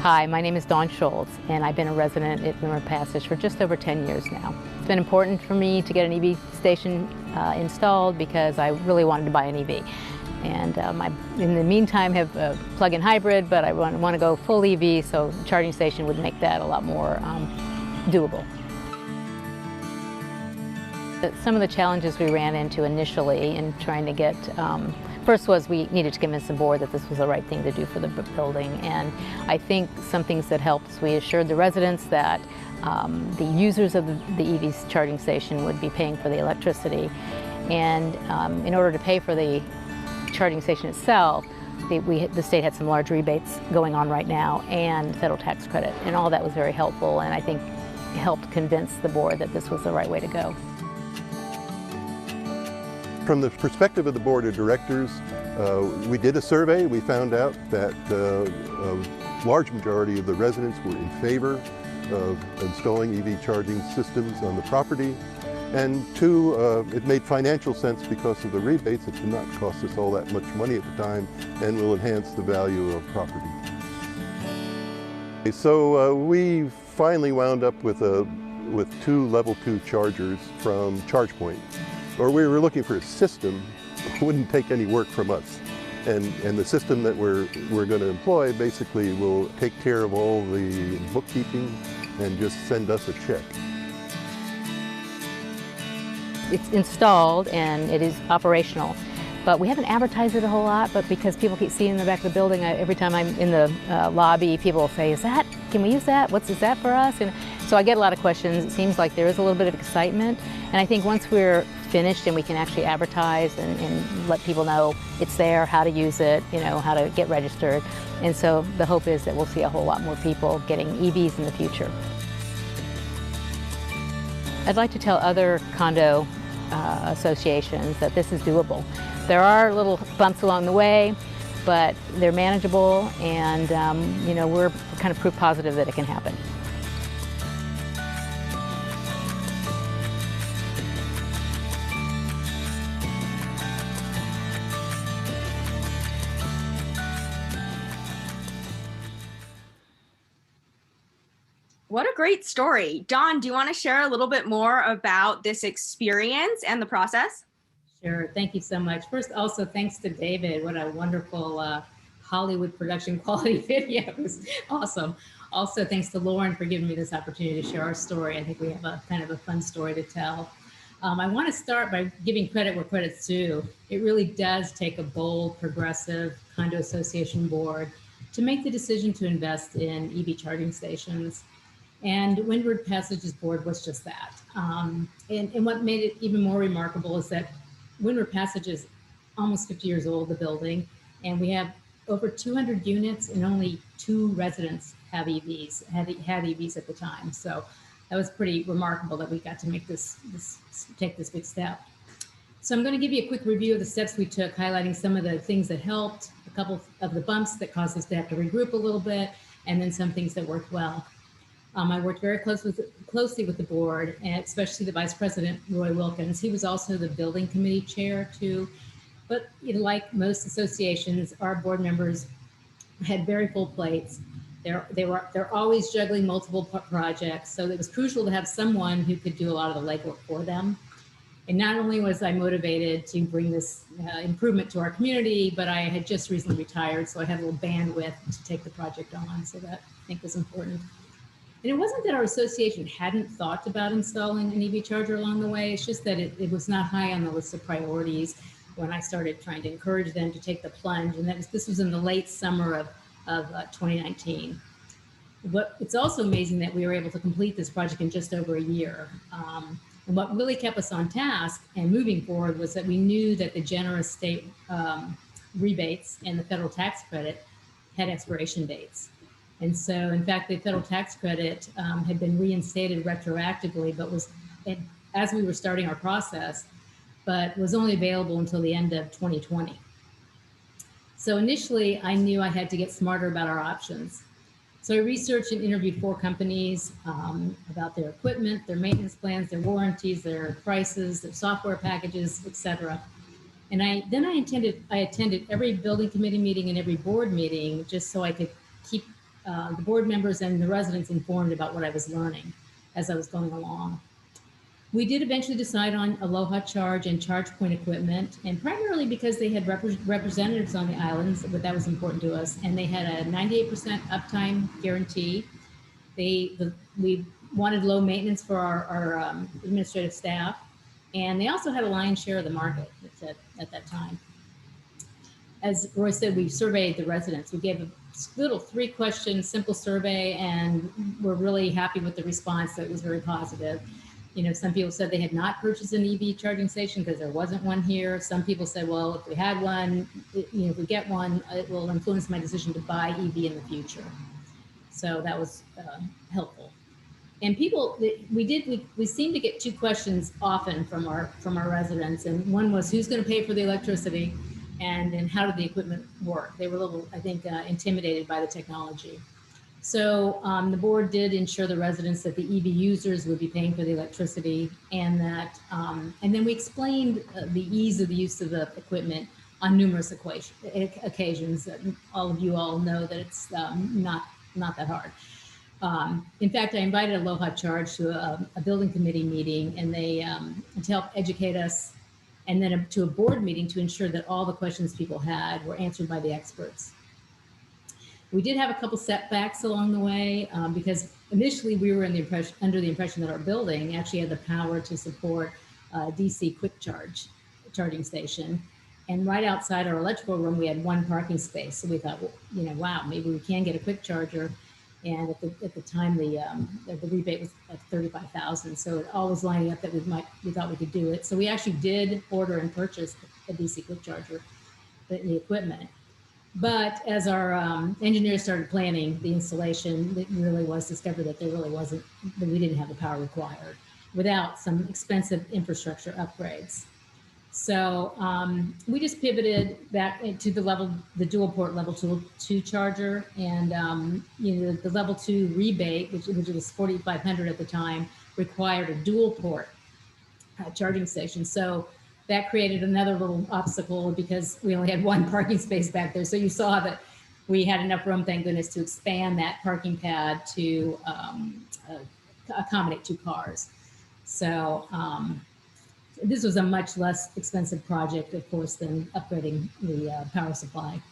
Hi, my name is Dawn Shoals, and I've been a resident at Windward Passage for just over 10 years now. It's been important for me to get an EV station installed because I really wanted to buy an EV. And in the meantime, have a plug-in hybrid, but I want to go full EV, so a charging station would make that a lot more doable. Some of the challenges we ran into initially in trying to get first was we needed to convince the board that this was the right thing to do for the building, and I think some things that helped, we assured the residents that the users of the EV charging station would be paying for the electricity, and in order to pay for the charging station itself, the state had some large rebates going on right now and federal tax credit, and all that was very helpful, and I think helped convince the board that this was the right way to go. From the perspective of the board of directors, we did a survey. We found out that a large majority of the residents were in favor of installing EV charging systems on the property. And two, it made financial sense because of the rebates. It did not cost us all that much money at the time and will enhance the value of property. So we finally wound up with two level 2 chargers from ChargePoint. Or we were looking for a system that wouldn't take any work from us. And the system that we're going to employ basically will take care of all the bookkeeping and just send us a check. It's installed and it is operational. but we haven't advertised it a whole lot, but because people keep seeing in the back of the building, every time I'm in the lobby, people will say, can we use that? Is that for us? And so I get a lot of questions. It seems like there is a little bit of excitement. And I think once we're finished and we can actually advertise and let people know it's there, how to use it, how to get registered. And so the hope is that we'll see a whole lot more people getting EVs in the future. I'd like to tell other condo associations that this is doable. There are little bumps along the way, but they're manageable, and we're kind of proof positive that it can happen. What a great story. Dawn, do you want to share a little bit more about this experience and the process? Sure, thank you so much. First, also thanks to David. What a wonderful Hollywood production quality video. It was awesome. Also, thanks to Lauren for giving me this opportunity to share our story. I think we have a kind of a fun story to tell. I want to start by giving credit where credit's due. It really does take a bold, progressive condo association board to make the decision to invest in EV charging stations. And Windward Passage's board was just that. And what made it even more remarkable is that Windward Passage is almost 50 years old, the building, and we have over 200 units and only 2 residents have EVs, had EVs at the time. So that was pretty remarkable that we got to make take this big step. So I'm going to give you a quick review of the steps we took, highlighting some of the things that helped, a couple of the bumps that caused us to have to regroup a little bit, and then some things that worked well. I worked very closely with the board, and especially the Vice President, Roy Wilkins. He was also the building committee chair too. But like most associations, our board members had very full plates. They're always juggling multiple projects. So it was crucial to have someone who could do a lot of the legwork for them. And not only was I motivated to bring this improvement to our community, but I had just recently retired. So I had a little bandwidth to take the project on. So that I think was important. And it wasn't that our association hadn't thought about installing an EV charger along the way. It's just that it was not high on the list of priorities when I started trying to encourage them to take the plunge. And this was in the late summer of 2019. But it's also amazing that we were able to complete this project in just over a year. And what really kept us on task and moving forward was that we knew that the generous state rebates and the federal tax credit had expiration dates. And so, in fact, the federal tax credit had been reinstated retroactively, but as we were starting our process, but was only available until the end of 2020. So initially, I knew I had to get smarter about our options. So I researched and interviewed 4 companies about their equipment, their maintenance plans, their warranties, their prices, their software packages, et cetera. And I attended every building committee meeting and every board meeting just so I could keep the board members and the residents informed about what I was learning as I was going along. We did eventually decide on Aloha Charge and ChargePoint equipment, and primarily because they had representatives on the islands, but that was important to us, and they had a 98% uptime guarantee. We wanted low maintenance for our administrative staff, and they also had a lion's share of the market at that time. As Roy said, we surveyed the residents. We gave a little 3-question simple survey, and we're really happy with the response. That was very positive. Some people said they had not purchased an EV charging station because there wasn't one here. Some people said, well, if we had one, if we get one, it will influence my decision to buy EV in the future. So that was helpful. And people, we seem to get 2 questions often from our residents. And one was, who's going to pay for the electricity? And how did the equipment work? They were a little, I think, intimidated by the technology. So the board did ensure the residents that the EV users would be paying for the electricity, and that, and then we explained the ease of the use of the equipment on numerous occasions. All of you all know that it's not that hard. In fact, I invited Aloha Charge to a building committee meeting, and they to help educate us, and then to a board meeting to ensure that all the questions people had were answered by the experts. We did have a couple setbacks along the way because initially we were under the impression that our building actually had the power to support DC quick charging station. And right outside our electrical room, we had one parking space. So we thought, well, you know, wow, maybe we can get a quick charger. And at the time, the rebate was like $35,000. So it all was lining up that we thought we could do it. So we actually did order and purchase a DC quick charger, the equipment. But as our engineers started planning the installation, it really was discovered that that we didn't have the power required without some expensive infrastructure upgrades. So we just pivoted back to the dual port level 2 charger, and the level 2 rebate, which was 4,500 at the time, required a dual port charging station. So that created another little obstacle because we only had one parking space back there. So you saw that we had enough room, thank goodness, to expand that parking pad to accommodate 2 cars. So this was a much less expensive project, of course, than upgrading the power supply.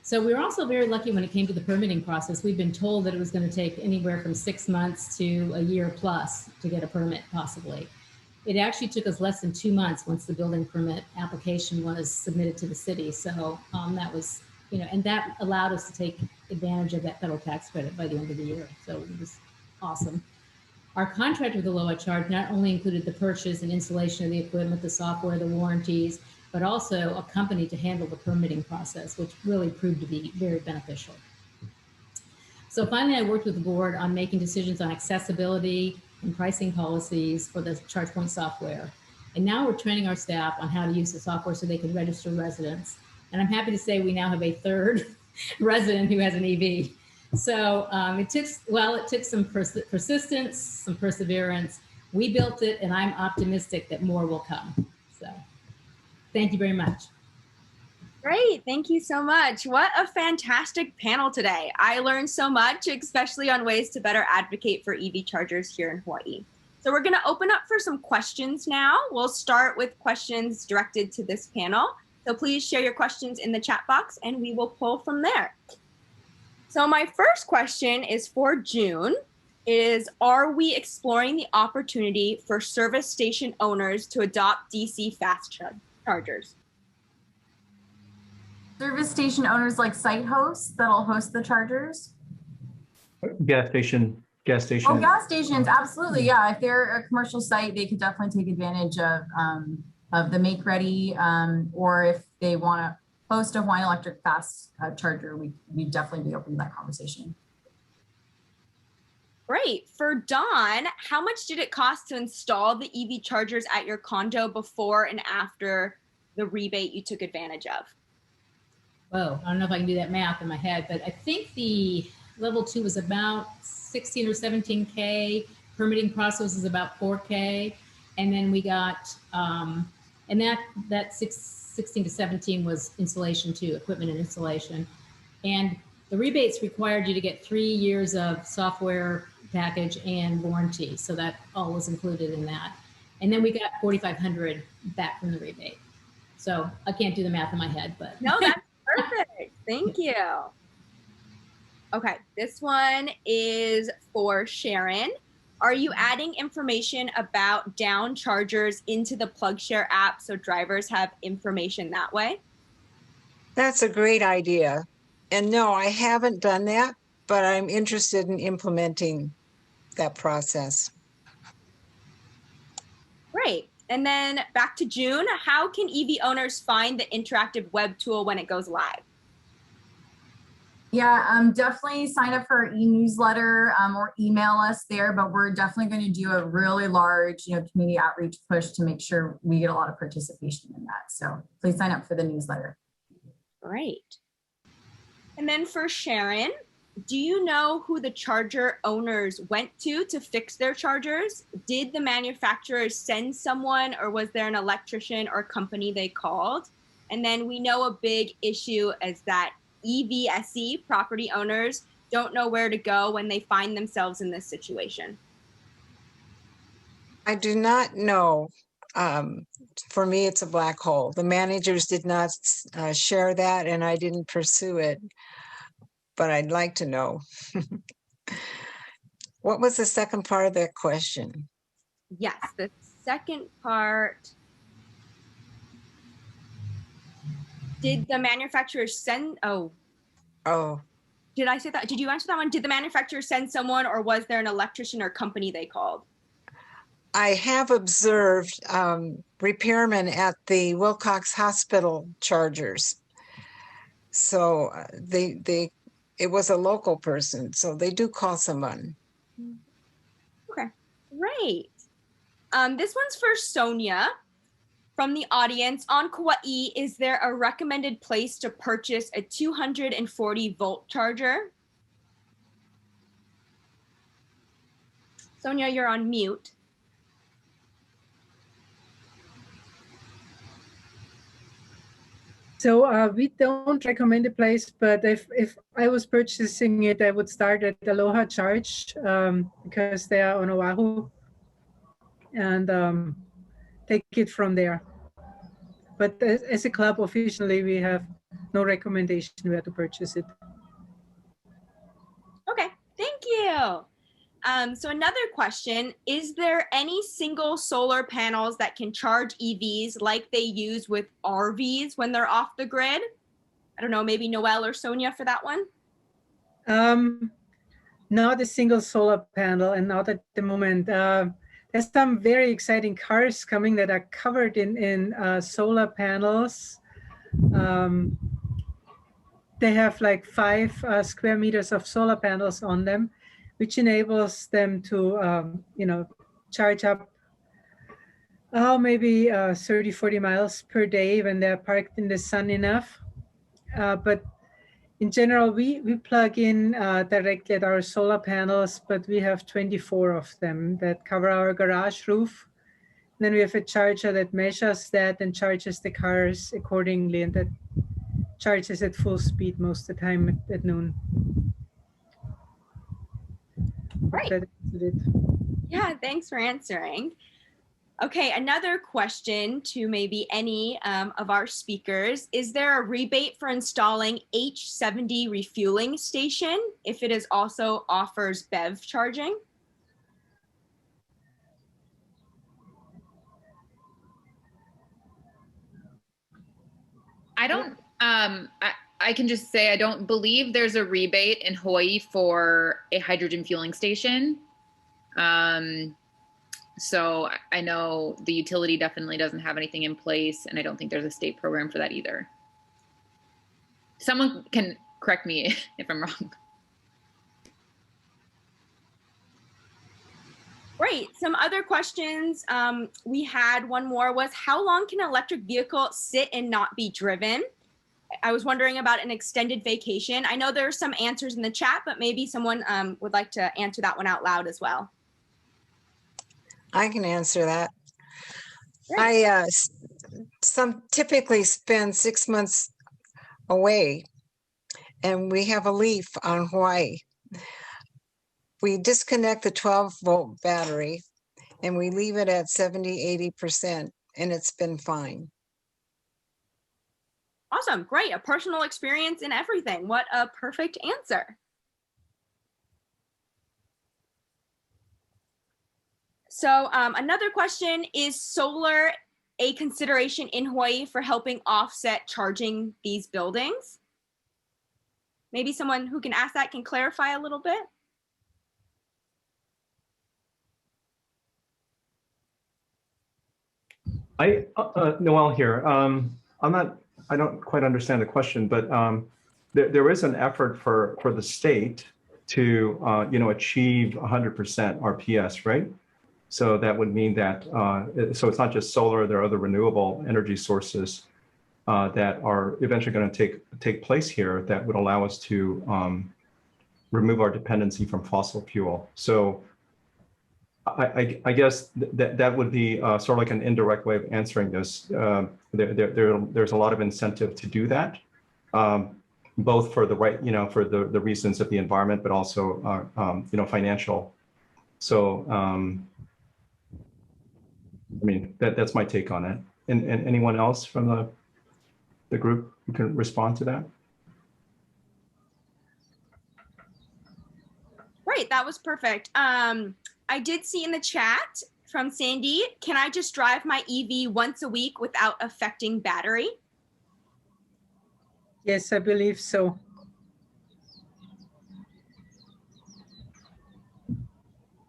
So we were also very lucky when it came to the permitting process. We've been told that it was going to take anywhere from 6 months to a year plus to get a permit, possibly. It actually took us less than 2 months once the building permit application was submitted to the city. So that was, and that allowed us to take advantage of that federal tax credit by the end of the year. So it was awesome. Our contract with the LOA charge not only included the purchase and installation of the equipment, the software, the warranties, but also a company to handle the permitting process, which really proved to be very beneficial. So finally, I worked with the board on making decisions on accessibility and pricing policies for the ChargePoint software. And now we're training our staff on how to use the software so they can register residents. And I'm happy to say we now have a 3rd resident who has an EV. So it took some persistence, some perseverance. We built it, and I'm optimistic that more will come. So thank you very much. Great. Thank you so much. What a fantastic panel today. I learned so much, especially on ways to better advocate for EV chargers here in Hawaii. So we're going to open up for some questions now. We'll start with questions directed to this panel. So please share your questions in the chat box and we will pull from there. So my first question is for June. Are we exploring the opportunity for service station owners to adopt DC fast chargers? Service station owners like site hosts that'll host the chargers? Gas station. Oh, gas stations, absolutely, yeah. If they're a commercial site, they could definitely take advantage of the make ready, or if they want to host a Hawaiian Electric fast charger, we'd definitely be open to that conversation. Great. For Dawn, how much did it cost to install the EV chargers at your condo before and after the rebate you took advantage of? Whoa, I don't know if I can do that math in my head, but I think the level 2 was about 16 or 17K. Permitting process is about 4K. And then we got, and that 16 to 17 was installation too, equipment and installation. And the rebates required you to get 3 years of software package and warranty. So that all was included in that. And then we got 4,500 back from the rebate. So I can't do the math in my head, but. No, that's perfect. Thank you. Okay, this one is for Sharon. Are you adding information about down chargers into the PlugShare app so drivers have information that way? That's a great idea. And no, I haven't done that, but I'm interested in implementing that process. Great. And then back to June, how can EV owners find the interactive web tool when it goes live? Yeah, definitely sign up for our e-newsletter or email us there, but we're definitely going to do a really large, community outreach push to make sure we get a lot of participation in that. So please sign up for the newsletter. Great. And then for Sharon, do you know who the charger owners went to fix their chargers? Did the manufacturers send someone, or was there an electrician or company they called? And then we know a big issue is that EVSE property owners don't know where to go when they find themselves in this situation. I do not know. For me, it's a black hole. The managers did not share that, and I didn't pursue it, but I'd like to know. What was the second part of that question? Yes, the second part. Did the manufacturer send, Oh, did I say that? Did you answer that one? Did the manufacturer send someone, or was there an electrician or company they called? I have observed repairmen at the Wilcox Hospital chargers. So it was a local person, so they do call someone. Okay, great. This one's for Sonia from the audience. On Kauai, is there a recommended place to purchase a 240 volt charger? Sonia, you're on mute. So we don't recommend a place, but if I was purchasing it, I would start at Aloha Charge because they are on Oahu, and take it from there. But as a club, officially, we have no recommendation where to purchase it. Okay, thank you. So another question, is there any single solar panels that can charge EVs like they use with RVs when they're off the grid? I don't know, maybe Noelle or Sonia for that one? Not a single solar panel, and not at the moment. There's some very exciting cars coming that are covered in solar panels. They have like 5 square meters of solar panels on them, which enables them to, charge up maybe 30, 40 miles per day when they're parked in the sun enough. But in general, we plug in directly at our solar panels, but we have 24 of them that cover our garage roof. And then we have a charger that measures that and charges the cars accordingly, and that charges at full speed most of the time at noon. Right. Yeah, thanks for answering. Okay, another question to maybe any of our speakers. Is there a rebate for installing H70 refueling station if it is also offers BEV charging? I don't, I can just say I don't believe there's a rebate in Hawaii for a hydrogen fueling station. So I know the utility definitely doesn't have anything in place, and I don't think there's a state program for that either. Someone can correct me if I'm wrong. Great. Some other questions. We had one more was, how long can an electric vehicle sit and not be driven? I was wondering about an extended vacation. I know there are some answers in the chat, but maybe someone would like to answer that one out loud as well. I can answer that. Great. I typically spend 6 months away, and we have a Leaf on Hawaii. We disconnect the 12-volt battery and we leave it at 70, 80%, and it's been fine. Awesome. Great. A personal experience in everything. What a perfect answer. So another question, is solar a consideration in Hawaii for helping offset charging these buildings? Maybe someone who can ask that can clarify a little bit. Noelle here. I don't quite understand the question, but there is an effort for the state to achieve 100% RPS, right? So that would mean that so it's not just solar. There are other renewable energy sources that are eventually going to take place here that would allow us to remove our dependency from fossil fuel. So I guess that would be sort of like an indirect way of answering this. There's a lot of incentive to do that, both for the right, for the reasons of the environment, but also, financial. So, I mean, that's my take on it. And anyone else from the group who can respond to that? Great, that was perfect. I did see in the chat from Sandy, can I just drive my EV once a week without affecting battery? Yes, I believe so.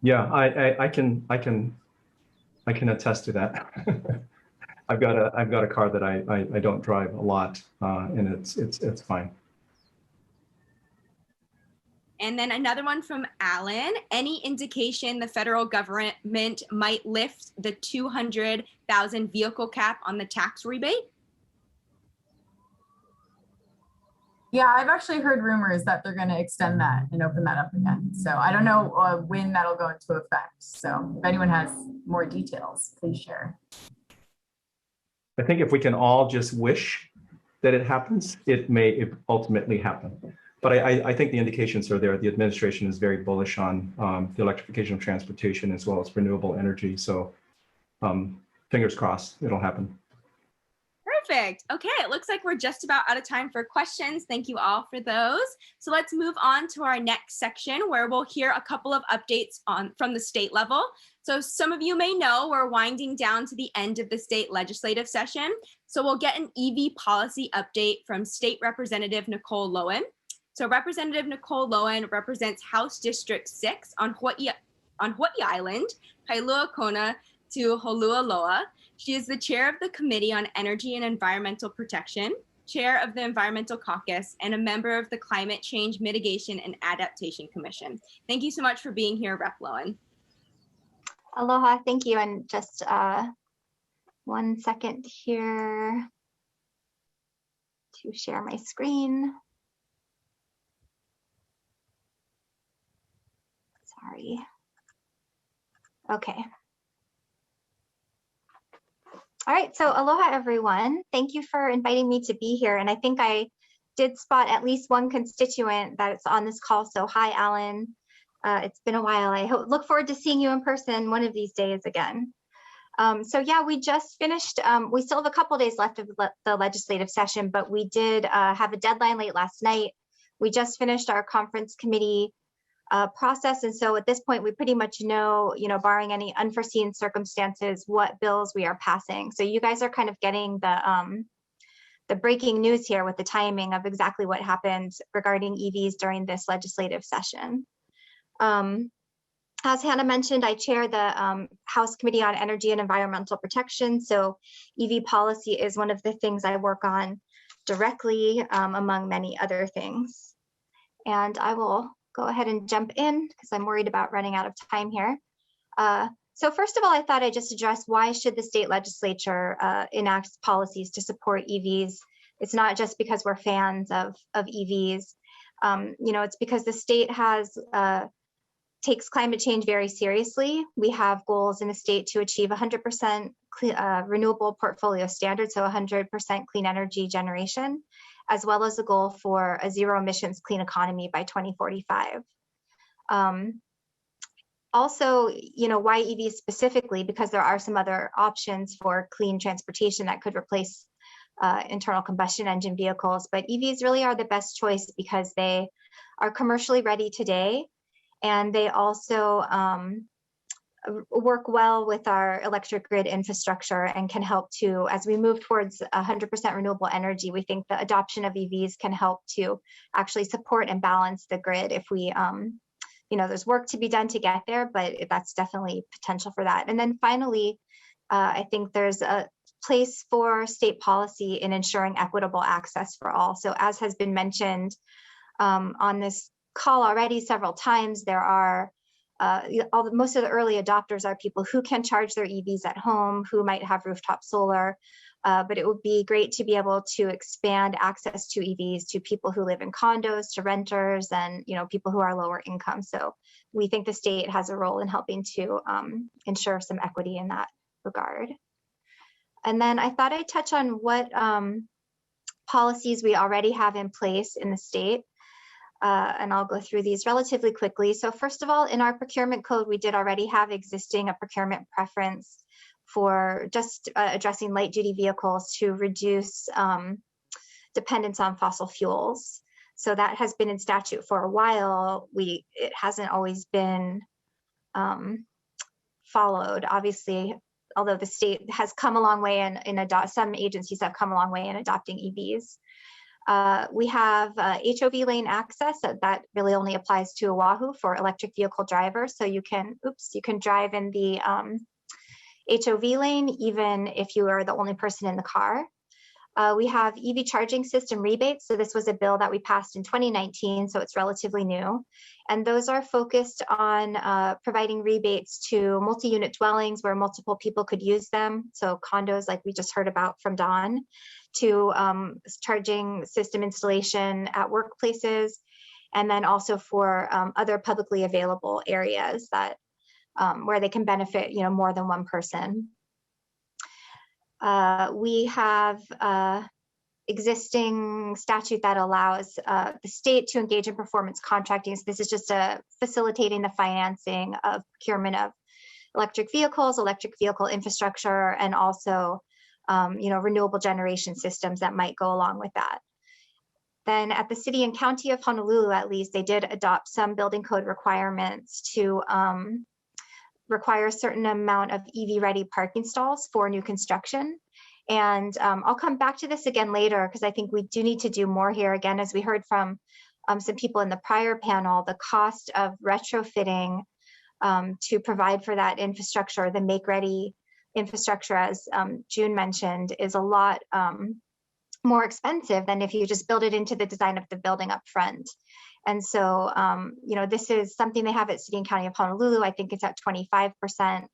Yeah, I can attest to that. I've got a car that I don't drive a lot, and it's fine. And then another one from Alan. Any indication the federal government might lift the 200,000 vehicle cap on the tax rebate? Yeah, I've actually heard rumors that they're going to extend that and open that up again. So I don't know when that'll go into effect. So if anyone has more details, please share. I think if we can all just wish that it happens, it may ultimately happen. But I think the indications are there. The administration is very bullish on the electrification of transportation as well as renewable energy. So fingers crossed, it'll happen. Perfect. Okay, it looks like we're just about out of time for questions. Thank you all for those. So let's move on to our next section where we'll hear a couple of updates from the state level. So some of you may know we're winding down to the end of the state legislative session. So we'll get an EV policy update from State Representative Nicole Lowen. So Representative Nicole Lowen represents House District 6 on Hawaii Island, Kailua Kona to Holualoa. She is the chair of the Committee on Energy and Environmental Protection, chair of the Environmental Caucus, and a member of the Climate Change Mitigation and Adaptation Commission. Thank you so much for being here, Rep. Lowen. Aloha, thank you. And just 1 second here to share my screen. Sorry. Okay. All right, so aloha everyone. Thank you for inviting me to be here. And I think I did spot at least one constituent that's on this call. So hi, Alan. It's been a while. I look forward to seeing you in person one of these days again. So yeah, we just finished, we still have a couple days left of the legislative session, but we did have a deadline late last night. We just finished our conference committee process. And so at this point, we pretty much know, barring any unforeseen circumstances, what bills we are passing. So you guys are kind of getting the breaking news here with the timing of exactly what happened regarding EVs during this legislative session. As Hannah mentioned, I chair the House Committee on Energy and Environmental Protection. So EV policy is one of the things I work on directly, among many other things. And I will go ahead and jump in because I'm worried about running out of time here. So first of all, I thought I'd just address why should the state legislature enact policies to support EVs. It's not just because we're fans of EVs. It's because the state takes climate change very seriously. We have goals in the state to achieve 100% renewable portfolio standard, so 100% clean energy generation, as well as a goal for a zero emissions clean economy by 2045. Also, why EVs specifically? Because there are some other options for clean transportation that could replace internal combustion engine vehicles, but EVs really are the best choice because they are commercially ready today, and they also work well with our electric grid infrastructure and can help to, as we move towards 100% renewable energy, we think the adoption of EVs can help to actually support and balance the grid if we, there's work to be done to get there, but that's definitely potential for that. And then finally, I think there's a place for state policy in ensuring equitable access for all. So as has been mentioned on this call already several times, there are most of the early adopters are people who can charge their EVs at home, who might have rooftop solar, but it would be great to be able to expand access to EVs to people who live in condos, to renters, and people who are lower income. So we think the state has a role in helping to ensure some equity in that regard. And then I thought I'd touch on what policies we already have in place in the state. And I'll go through these relatively quickly. So first of all, in our procurement code, we did already have existing a procurement preference for just addressing light duty vehicles to reduce dependence on fossil fuels. So that has been in statute for a while. It hasn't always been followed, obviously, although the state has come a long way in some agencies have come a long way in adopting EVs. We have HOV lane access that really only applies to Oahu for electric vehicle drivers. So you can drive in the HOV lane even if you are the only person in the car. We have EV charging system rebates. So this was a bill that we passed in 2019, so it's relatively new. And those are focused on providing rebates to multi-unit dwellings where multiple people could use them. So condos like we just heard about from Dawn, to charging system installation at workplaces, and then also for other publicly available areas that where they can benefit more than one person. We have existing statute that allows the state to engage in performance contracting. So this is just facilitating the financing of procurement of electric vehicles, electric vehicle infrastructure, and also renewable generation systems that might go along with that. Then at the city and county of Honolulu, at least, they did adopt some building code requirements to require a certain amount of EV-ready parking stalls for new construction. And I'll come back to this again later because I think we do need to do more here. Again, as we heard from some people in the prior panel, the cost of retrofitting to provide for that infrastructure, the make-ready infrastructure, as June mentioned, is a lot more expensive than if you just build it into the design of the building up front. And so, this is something they have at City and County of Honolulu. I think it's at 25%,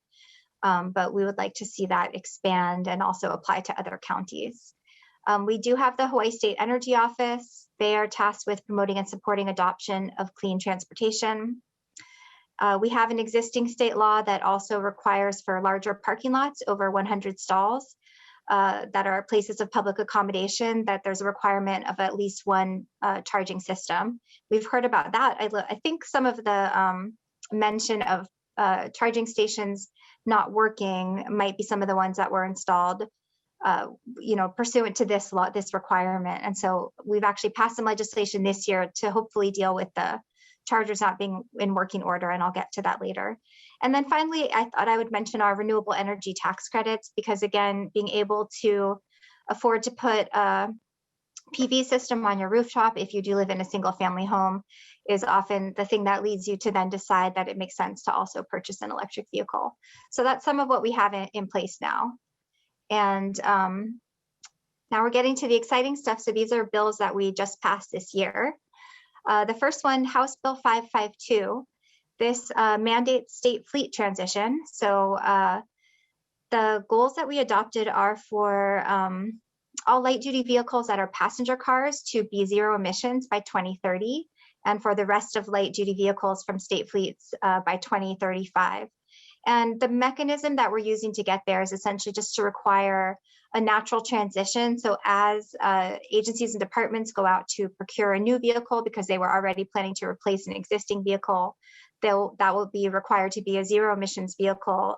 but we would like to see that expand and also apply to other counties. We do have the Hawaii State Energy Office. They are tasked with promoting and supporting adoption of clean transportation. We have an existing state law that also requires for larger parking lots over 100 stalls that are places of public accommodation that there's a requirement of at least one charging system. We've heard about that. I think some of the mention of charging stations not working might be some of the ones that were installed pursuant to this law, this requirement. And so we've actually passed some legislation this year to hopefully deal with the chargers not being in working order, and I'll get to that later. And then finally, I thought I would mention our renewable energy tax credits, because again, being able to afford to put a PV system on your rooftop if you do live in a single family home is often the thing that leads you to then decide that it makes sense to also purchase an electric vehicle. So that's some of what we have in place now. And now we're getting to the exciting stuff. So these are bills that we just passed this year. The first one, House Bill 552, this mandates state fleet transition. So the goals that we adopted are for all light duty vehicles that are passenger cars to be zero emissions by 2030, and for the rest of light duty vehicles from state fleets by 2035. And the mechanism that we're using to get there is essentially just to require a natural transition. So as agencies and departments go out to procure a new vehicle because they were already planning to replace an existing vehicle, that will be required to be a zero emissions vehicle.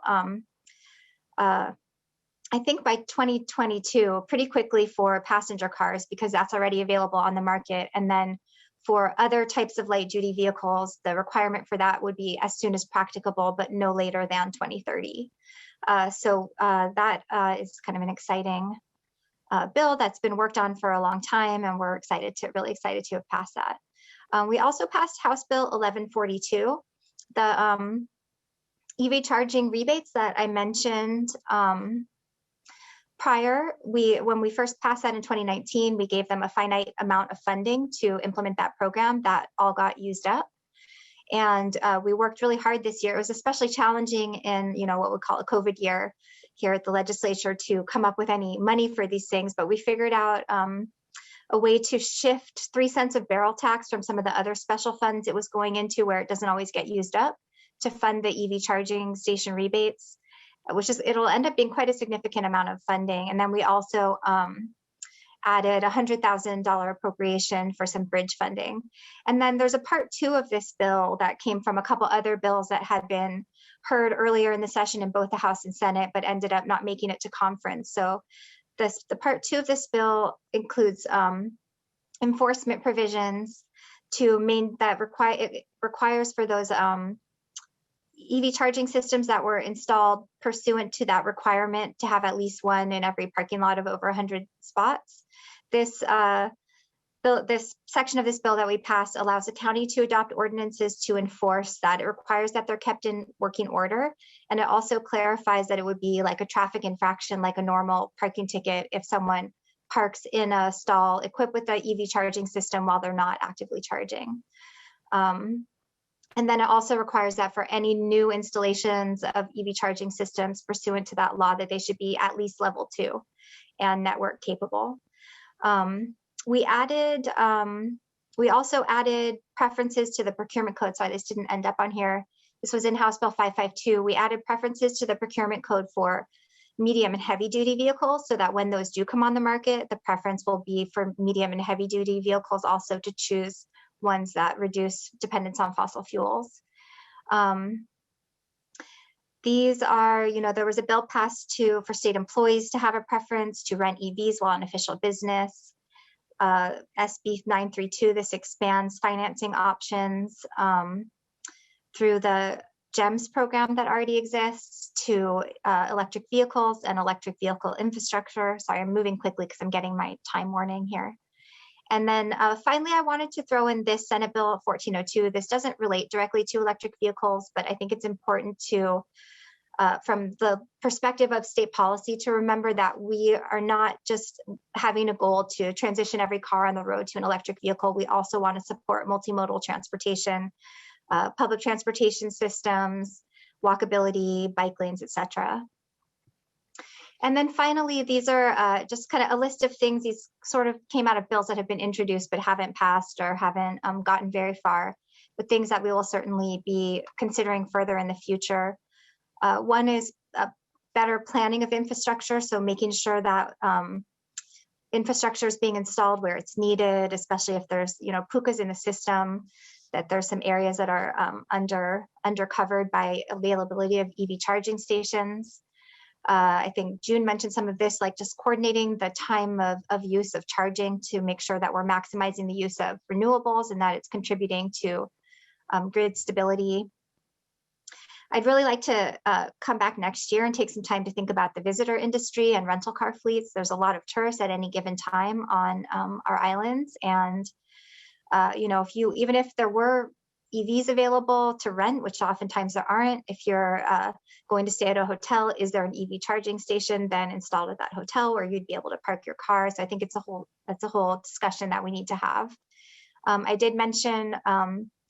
I think by 2022, pretty quickly for passenger cars, because that's already available on the market. And then for other types of light duty vehicles, the requirement for that would be as soon as practicable, but no later than 2030. So that is kind of an exciting bill that's been worked on for a long time, and we're really excited to have passed that. We also passed House Bill 1142, the EV charging rebates that I mentioned prior. When we first passed that in 2019, we gave them a finite amount of funding to implement that program. That all got used up. And we worked really hard this year. It was especially challenging in what we call a COVID year here at the legislature to come up with any money for these things, but we figured out a way to shift 3 cents of barrel tax from some of the other special funds it was going into, where it doesn't always get used up, to fund the EV charging station rebates, it'll end up being quite a significant amount of funding. And then we also added a $100,000 appropriation for some bridge funding. And then there's a part 2 of this bill that came from a couple other bills that had been heard earlier in the session in both the House and Senate, but ended up not making it to conference. So the part 2 of this bill includes enforcement provisions it requires for those EV charging systems that were installed pursuant to that requirement to have at least one in every parking lot of over 100 spots. This this section of this bill that we passed allows the county to adopt ordinances to enforce that. It requires that they're kept in working order. And it also clarifies that it would be like a traffic infraction, like a normal parking ticket, if someone parks in a stall equipped with the EV charging system while they're not actively charging. And then it also requires that for any new installations of EV charging systems pursuant to that law, that they should be at least level 2 and network capable. We also added preferences to the procurement code. So this didn't end up on here. This was in House Bill 552. We added preferences to the procurement code for medium and heavy duty vehicles, so that when those do come on the market, the preference will be for medium and heavy duty vehicles also to choose ones that reduce dependence on fossil fuels. These are, there was a bill passed for state employees to have a preference to rent EVs while on official business. SB 932, this expands financing options through the GEMS program that already exists to electric vehicles and electric vehicle infrastructure. Sorry, I'm moving quickly because I'm getting my time warning here. And then finally, I wanted to throw in this Senate Bill 1402. This doesn't relate directly to electric vehicles, but I think it's important to, from the perspective of state policy, to remember that we are not just having a goal to transition every car on the road to an electric vehicle. We also want to support multimodal transportation, public transportation systems, walkability, bike lanes, etc. And then finally, these are just kind of a list of things. These sort of came out of bills that have been introduced but haven't passed or haven't gotten very far, but things that we will certainly be considering further in the future. One is better planning of infrastructure, so making sure that infrastructure is being installed where it's needed, especially if there's pukas in the system, that there's some areas that are undercovered by availability of EV charging stations. I think June mentioned some of this, like just coordinating the time of use of charging to make sure that we're maximizing the use of renewables and that it's contributing to grid stability. I'd really like to come back next year and take some time to think about the visitor industry and rental car fleets. There's a lot of tourists at any given time on our islands. And, even if there were EVs available to rent, which oftentimes there aren't, if you're going to stay at a hotel, is there an EV charging station then installed at that hotel where you'd be able to park your car? So I think that's a whole discussion that we need to have. I did mention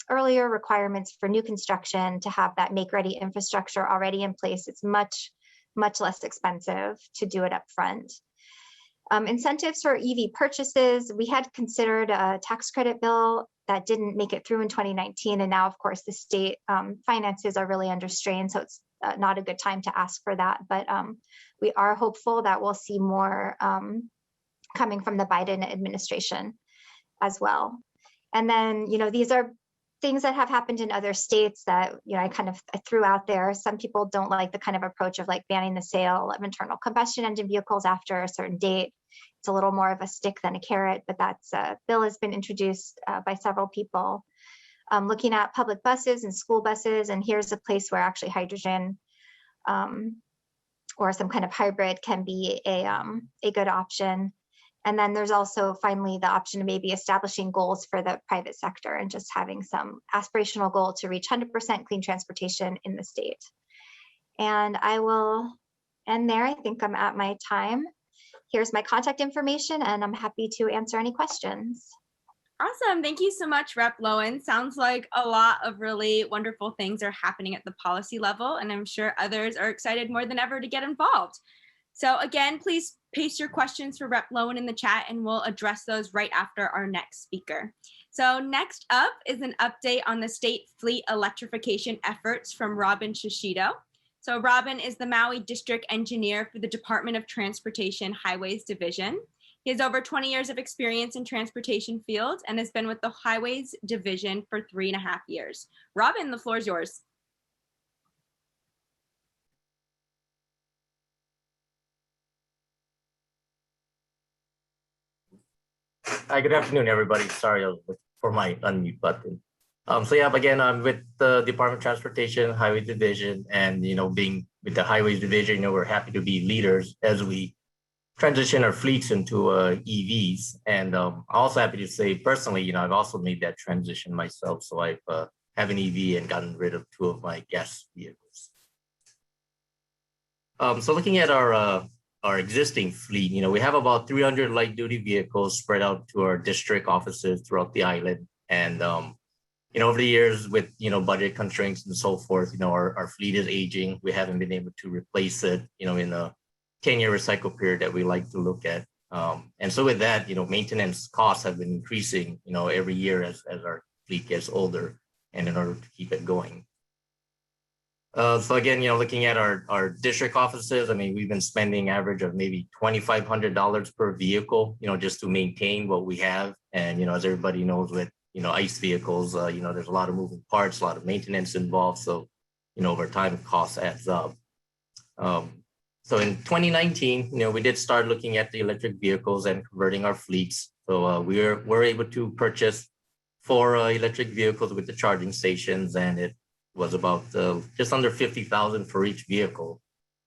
earlier requirements for new construction to have that make-ready infrastructure already in place. It's much, much less expensive to do it up front. Incentives for EV purchases, we had considered a tax credit bill that didn't make it through in 2019. And now, of course, the state finances are really under strain, so it's not a good time to ask for that. But we are hopeful that we'll see more coming from the Biden administration as well. And then, these are things that have happened in other states that, I threw out there. Some people don't like the kind of approach of like banning the sale of internal combustion engine vehicles after a certain date. It's a little more of a stick than a carrot, but that's a bill has been introduced by several people. Looking at public buses and school buses, and here's a place where actually hydrogen or some kind of hybrid can be a good option. And then there's also finally the option of maybe establishing goals for the private sector and just having some aspirational goal to reach 100% clean transportation in the state. And I will end there. I think I'm at my time. Here's my contact information, and I'm happy to answer any questions. Awesome. Thank you so much, Rep. Lowen. Sounds like a lot of really wonderful things are happening at the policy level, and I'm sure others are excited more than ever to get involved. So again, please paste your questions for Rep. Lowen in the chat, and we'll address those right after our next speaker. So next up is an update on the state fleet electrification efforts from Robin Shishido. So Robin is the Maui District Engineer for the Department of Transportation Highways Division. He has over 20 years of experience in transportation field and has been with the Highways Division for 3.5 years. Robin, the floor is yours. Hi, good afternoon, everybody. Sorry for my unmute button. Again, I'm with the Department of Transportation Highway Division, and being with the Highways Division, we're happy to be leaders as we transition our fleets into EVs. And I'm also happy to say personally, I've also made that transition myself. So I've have an EV and gotten rid of 2 of my gas vehicles. So looking at our existing fleet, we have about 300 light duty vehicles spread out to our district offices throughout the island. And over the years with budget constraints and so forth, our fleet is aging. We haven't been able to replace it, in a 10-year recycle period that we like to look at. And so with that, maintenance costs have been increasing, every year as our fleet gets older, and in order to keep it going. So again, looking at our district offices, we've been spending average of maybe $2,500 per vehicle, just to maintain what we have. And, as everybody knows with, ICE vehicles, there's a lot of moving parts, a lot of maintenance involved. So, over time, cost adds up. So in 2019, we did start looking at the electric vehicles and converting our fleets. So we're able to purchase 4 electric vehicles with the charging stations, and it was about just under $50,000 for each vehicle.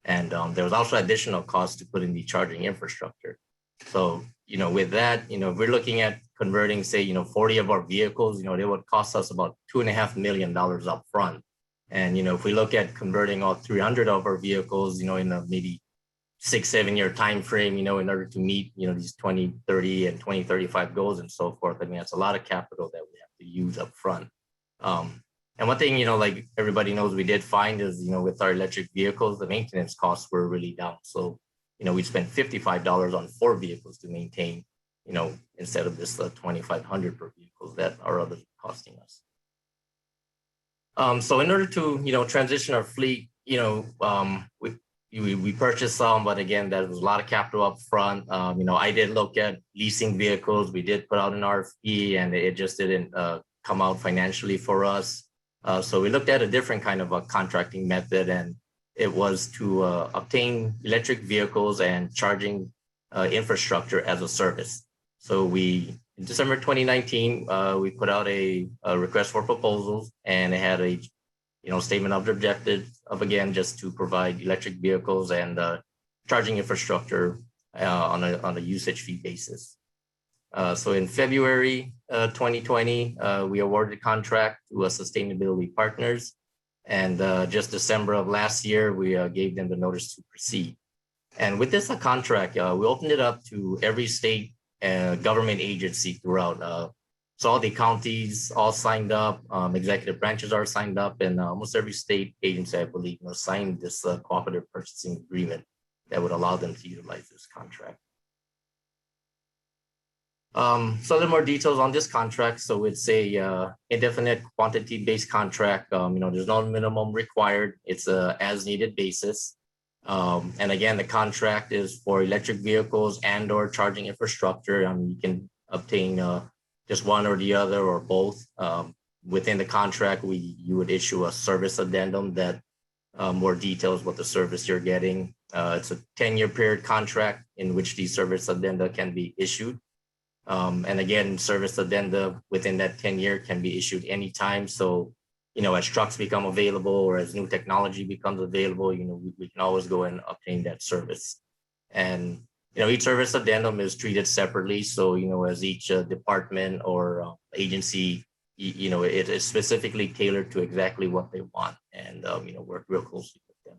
And there was also additional costs to put in the charging infrastructure. So, with that, we're looking at converting, say, 40 of our vehicles, it would cost us about $2.5 million up front. And, if we look at converting all 300 of our vehicles, in a maybe 6-7 year time frame, in order to meet, these 2030 and 2035 goals and so forth, that's a lot of capital that we have to use up front. And one thing, like everybody knows, we did find is, with our electric vehicles, the maintenance costs were really down. So, we spent $55 on 4 vehicles to maintain, instead of this $2,500 per vehicle that our others are costing us. So in order to, transition our fleet, we purchased some, but again, there was a lot of capital up front. I did look at leasing vehicles. We did put out an RFP, and it just didn't come out financially for us. So we looked at a different kind of a contracting method, and it was to obtain electric vehicles and charging infrastructure as a service. So in December 2019, we put out a request for proposals, and it had a statement of objectives of, again, just to provide electric vehicles and charging infrastructure on a usage fee basis. So in February 2020, we awarded a contract to Sustainability Partners. And just December of last year, we gave them the notice to proceed. And with this contract, we opened it up to every state government agency throughout. So all the counties all signed up, executive branches are signed up, and almost every state agency, I believe, signed this cooperative purchasing agreement that would allow them to utilize this contract. So a little more details on this contract. So it's a indefinite quantity-based contract. There's no minimum required. It's a as-needed basis. And again, the contract is for electric vehicles and/or charging infrastructure. You can obtain just one or the other or both. Within the contract, you would issue a service addendum that more details what the service you're getting. It's a 10-year period contract in which the service addenda can be issued. And again, service addenda within that 10-year can be issued anytime. So, as trucks become available or as new technology becomes available, we can always go and obtain that service. And, each service addendum is treated separately. So, as each department or agency, it is specifically tailored to exactly what they want, and, work real closely with them.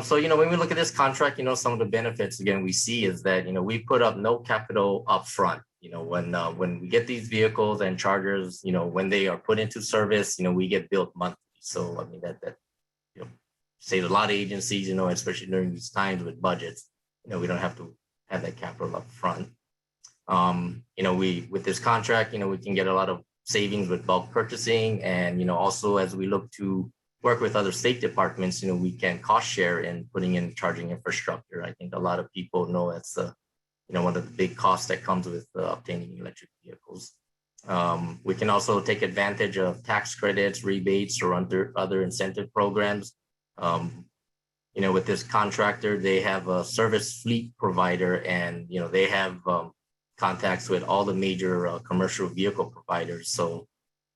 So, when we look at this contract, some of the benefits, again, we see is that, we put up no capital up front. When we get these vehicles and chargers, when they are put into service, we get billed monthly. So, that saves a lot of agencies, especially during these times with budgets, we don't have to have that capital up front. With this contract, we can get a lot of savings with bulk purchasing. And, also as we look to work with other state departments, we can cost share in putting in charging infrastructure. I think a lot of people know that's one of the big costs that comes with obtaining electric vehicles. We can also take advantage of tax credits, rebates, or other incentive programs. With this contractor, they have a service fleet provider, and they have contacts with all the major commercial vehicle providers. So,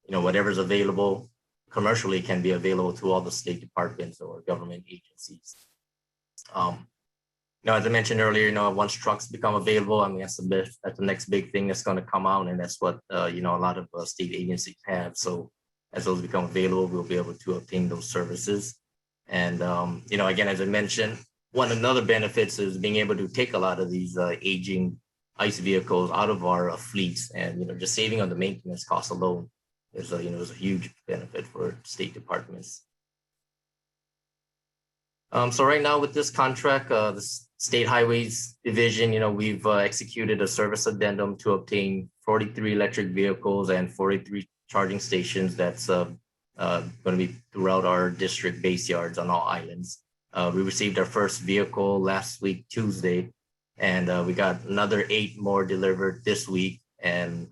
whatever's available commercially can be available to all the state departments or government agencies. as I mentioned earlier, once trucks become available, I mean, that's the next big thing that's going to come out, and that's what a lot of state agencies have. So as those become available, we'll be able to obtain those services. And again, as I mentioned, another benefits is being able to take a lot of these aging ICE vehicles out of our fleets, and just saving on the maintenance costs alone is a huge benefit for state departments. So right now with this contract, the State Highways Division, we've executed a service addendum to obtain 43 electric vehicles and 43 charging stations that's going to be throughout our district base yards on all islands. We received our first vehicle last week, Tuesday, and we got another 8 more delivered this week. And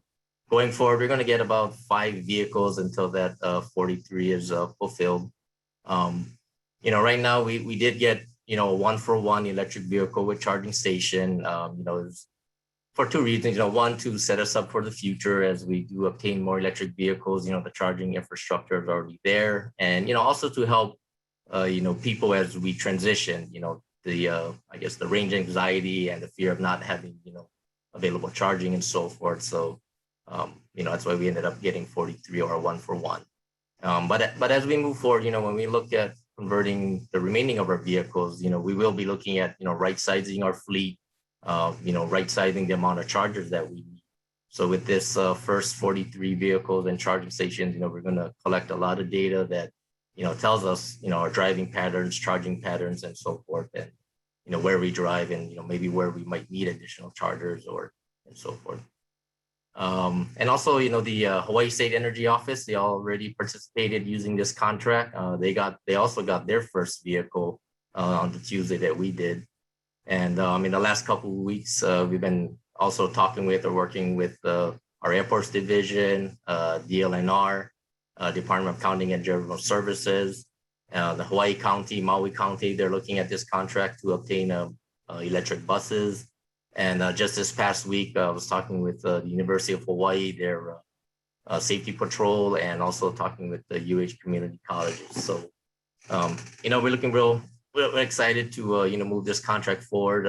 going forward, we're going to get about 5 vehicles until that 43 is fulfilled. Right now we did get, a 1-for-1 electric vehicle with charging station, for 2 reasons. One, to set us up for the future as we do obtain more electric vehicles. The charging infrastructure is already there, and also to help people as we transition. I guess the range anxiety and the fear of not having available charging and so forth. So that's why we ended up getting 43 or a 1-for-1. But as we move forward, when we look at converting the remaining of our vehicles, we will be looking at right-sizing our fleet, right-sizing the amount of chargers that we need. So with this first 43 vehicles and charging stations, we're going to collect a lot of data that tells us our driving patterns, charging patterns, and so forth, and where we drive, and maybe where we might need additional chargers and so forth. And also, the Hawaii State Energy Office, they already participated using this contract. They also got their first vehicle on the Tuesday that we did. And in the last couple of weeks, we've been also talking with or working with our airports division, DLNR, Department of Accounting and General Services, the Hawaii County, Maui County. They're looking at this contract to obtain electric buses. And just this past week, I was talking with the University of Hawaii, their safety patrol, and also talking with the UH community colleges. So, we're looking real excited to, move this contract forward,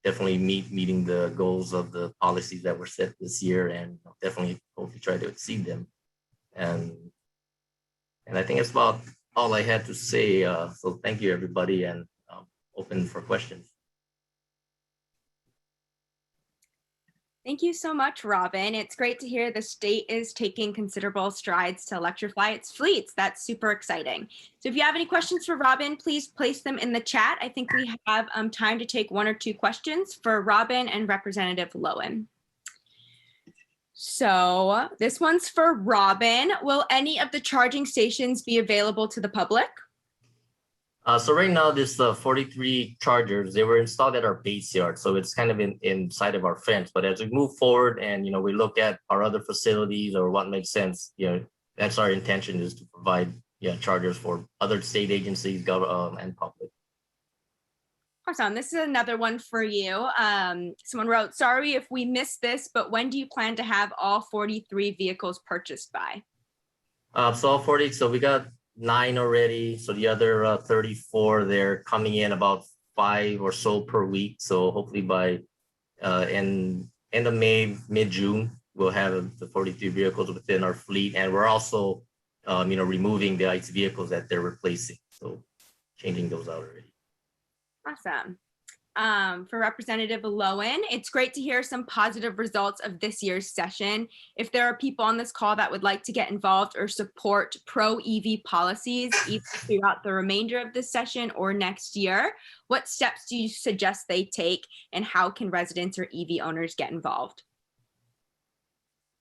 definitely meeting the goals of the policies that were set this year, and definitely hopefully try to exceed them. And I think that's about all I had to say. So thank you, everybody, and open for questions. Thank you so much, Robin. It's great to hear the state is taking considerable strides to electrify its fleets. That's super exciting. So if you have any questions for Robin, please place them in the chat. I think we have time to take 1 or 2 questions for Robin and Representative Lowen. So this one's for Robin. Will any of the charging stations be available to the public? So right now, this 43 chargers, they were installed at our base yard. So it's kind of inside of our fence. But as we move forward and, we look at our other facilities or what makes sense, that's our intention, is to provide chargers for other state agencies, government, and public. Awesome. This is another one for you. Someone wrote, sorry if we missed this, but when do you plan to have all 43 vehicles purchased by? So all 40, so we got 9 already. So the other 34, they're coming in about 5 or so per week. So hopefully by end of May, mid-June, we'll have the 43 vehicles within our fleet. And we're also, removing the ICE vehicles that they're replacing. So changing those out already. Awesome. For Representative Lowen, it's great to hear some positive results of this year's session. If there are people on this call that would like to get involved or support pro-EV policies either throughout the remainder of this session or next year, what steps do you suggest they take, and how can residents or EV owners get involved?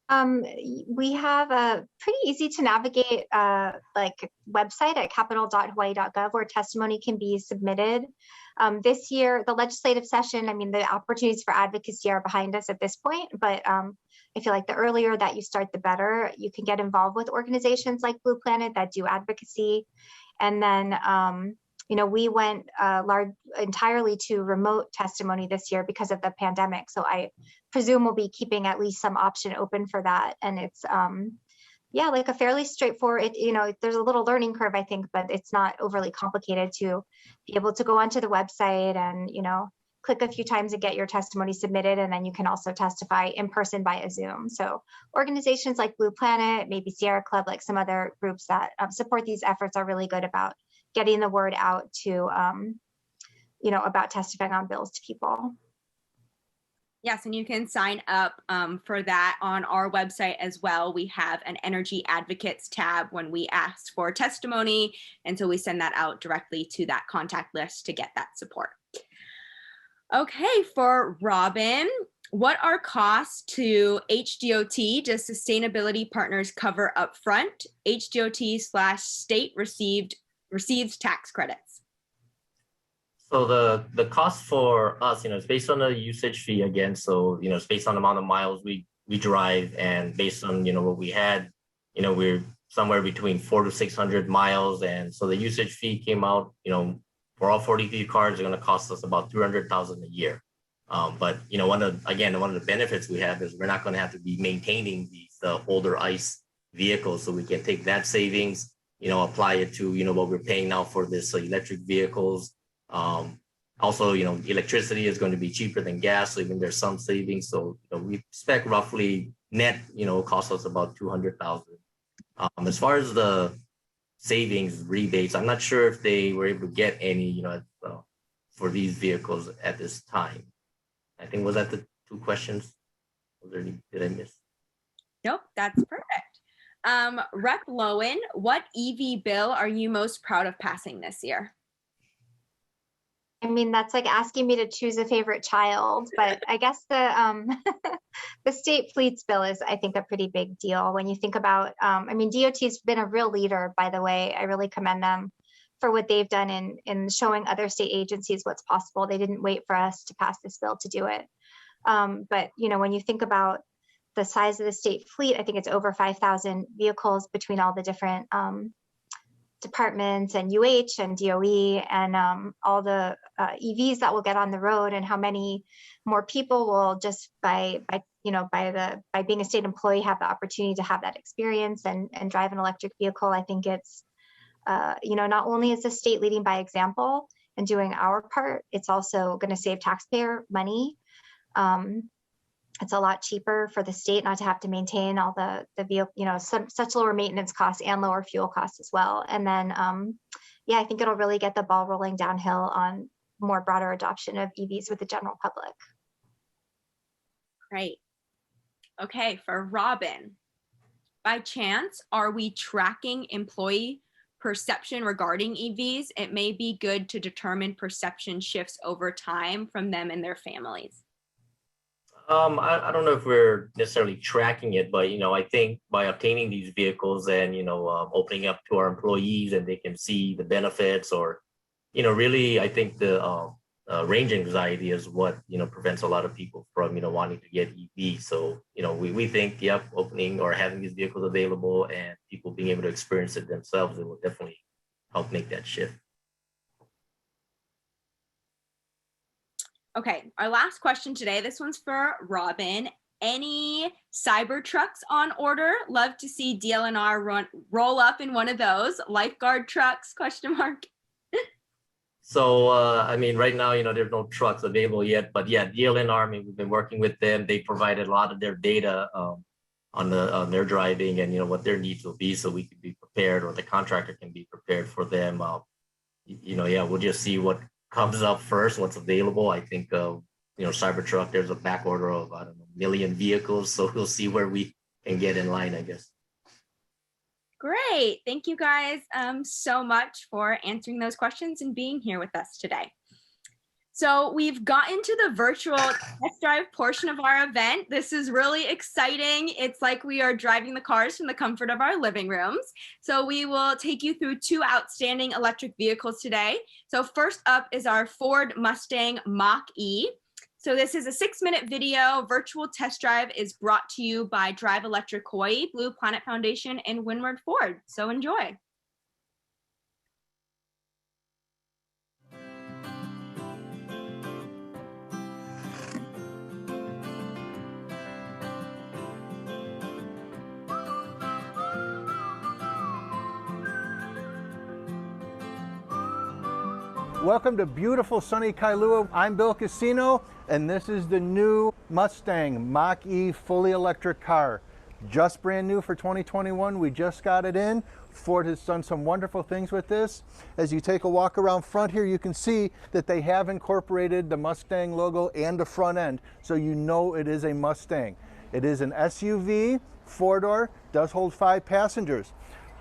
We have a pretty easy to navigate website at capital.hawaii.gov where testimony can be submitted. This year, the legislative session, the opportunities for advocacy are behind us at this point, but I feel like the earlier that you start, the better. You can get involved with organizations like Blue Planet that do advocacy. And then, we went entirely to remote testimony this year because of the pandemic. So I presume we'll be keeping at least some option open for that. And it's yeah, like a fairly straightforward, there's a little learning curve, I think, but it's not overly complicated to be able to go onto the website and, click a few times and get your testimony submitted. And then you can also testify in person via Zoom. So organizations like Blue Planet, maybe Sierra Club, like some other groups that support these efforts are really good about getting the word out to, about testifying on bills to people. Yes, and you can sign up for that on our website as well. We have an Energy Advocates tab when we ask for testimony, and so we send that out directly to that contact list to get that support. Okay, for Robin, what are costs to HDOT does Sustainability Partners cover upfront? HDOT/state receives tax credits. So the cost for us, it's based on the usage fee again. So, it's based on the amount of miles we drive, and based on, what we had, we're somewhere between 400 to 600 miles. And so the usage fee came out, for all 43 cars are going to cost us about $300,000 a year. But, one of the benefits we have is we're not going to have to be maintaining these older ICE vehicles. So we can take that savings, apply it to, what we're paying now for this electric vehicles. Also, electricity is going to be cheaper than gas, so even there's some savings. So, we expect roughly net, cost us about $200,000. As far as the savings rebates, I'm not sure if they were able to get any, for these vehicles at this time. I think, was that the two questions? Did I miss? Nope, that's perfect. Rep Lowen, what EV bill are you most proud of passing this year? I mean, that's like asking me to choose a favorite child, but I guess the the state fleets bill is, I think, a pretty big deal when you think about, DOT's been a real leader, by the way. I really commend them for what they've done in showing other state agencies what's possible. They didn't wait for us to pass this bill to do it. But, when you think about the size of the state fleet, I think it's over 5,000 vehicles between all the different departments and UH and DOE and all the EVs that will get on the road, and how many more people will just by being a state employee have the opportunity to have that experience and drive an electric vehicle. I think it's not only is the state leading by example and doing our part, it's also going to save taxpayer money. It's a lot cheaper for the state not to have to maintain all the vehicle, such lower maintenance costs and lower fuel costs as well. And then, I think it'll really get the ball rolling downhill on more broader adoption of EVs with the general public. Great. Okay, for Robin, by chance, are we tracking employee perception regarding EVs? It may be good to determine perception shifts over time from them and their families. I don't know if we're necessarily tracking it, but, I think by obtaining these vehicles and, opening up to our employees and they can see the benefits, or, really, I think the range anxiety is what, prevents a lot of people from, wanting to get EV. So, we think, opening or having these vehicles available and people being able to experience it themselves, it will definitely help make that shift. Okay, our last question today, this one's for Robin. Any cyber trucks on order? Love to see DLNR roll up in one of those. Lifeguard trucks, question mark. So, right now, there's no trucks available yet, but yeah, DLNR, we've been working with them. They provided a lot of their data on their driving and, what their needs will be, so we can be prepared, or the contractor can be prepared for them. We'll just see what comes up first, what's available. I think, Cybertruck, there's a back order of, 1 million vehicles. So we'll see where we can get in line, I guess. Great. Thank you guys so much for answering those questions and being here with us today. So we've gotten to the virtual test drive portion of our event. This is really exciting. It's like we are driving the cars from the comfort of our living rooms. So we will take you through 2 outstanding electric vehicles today. So first up is our Ford Mustang Mach-E. So this is a 6-minute video. Virtual test drive is brought to you by Drive Electric Hawaii, Blue Planet Foundation, and Windward Ford. So enjoy. Welcome to beautiful sunny Kailua. I'm Bill Casino, and this is the new Mustang Mach-E fully electric car. Just brand new for 2021. We just got it in. Ford has done some wonderful things with this. As you take a walk around front here, you can see that they have incorporated the Mustang logo and the front end, so you know it is a Mustang. It is an SUV, four-door, does hold 5 passengers.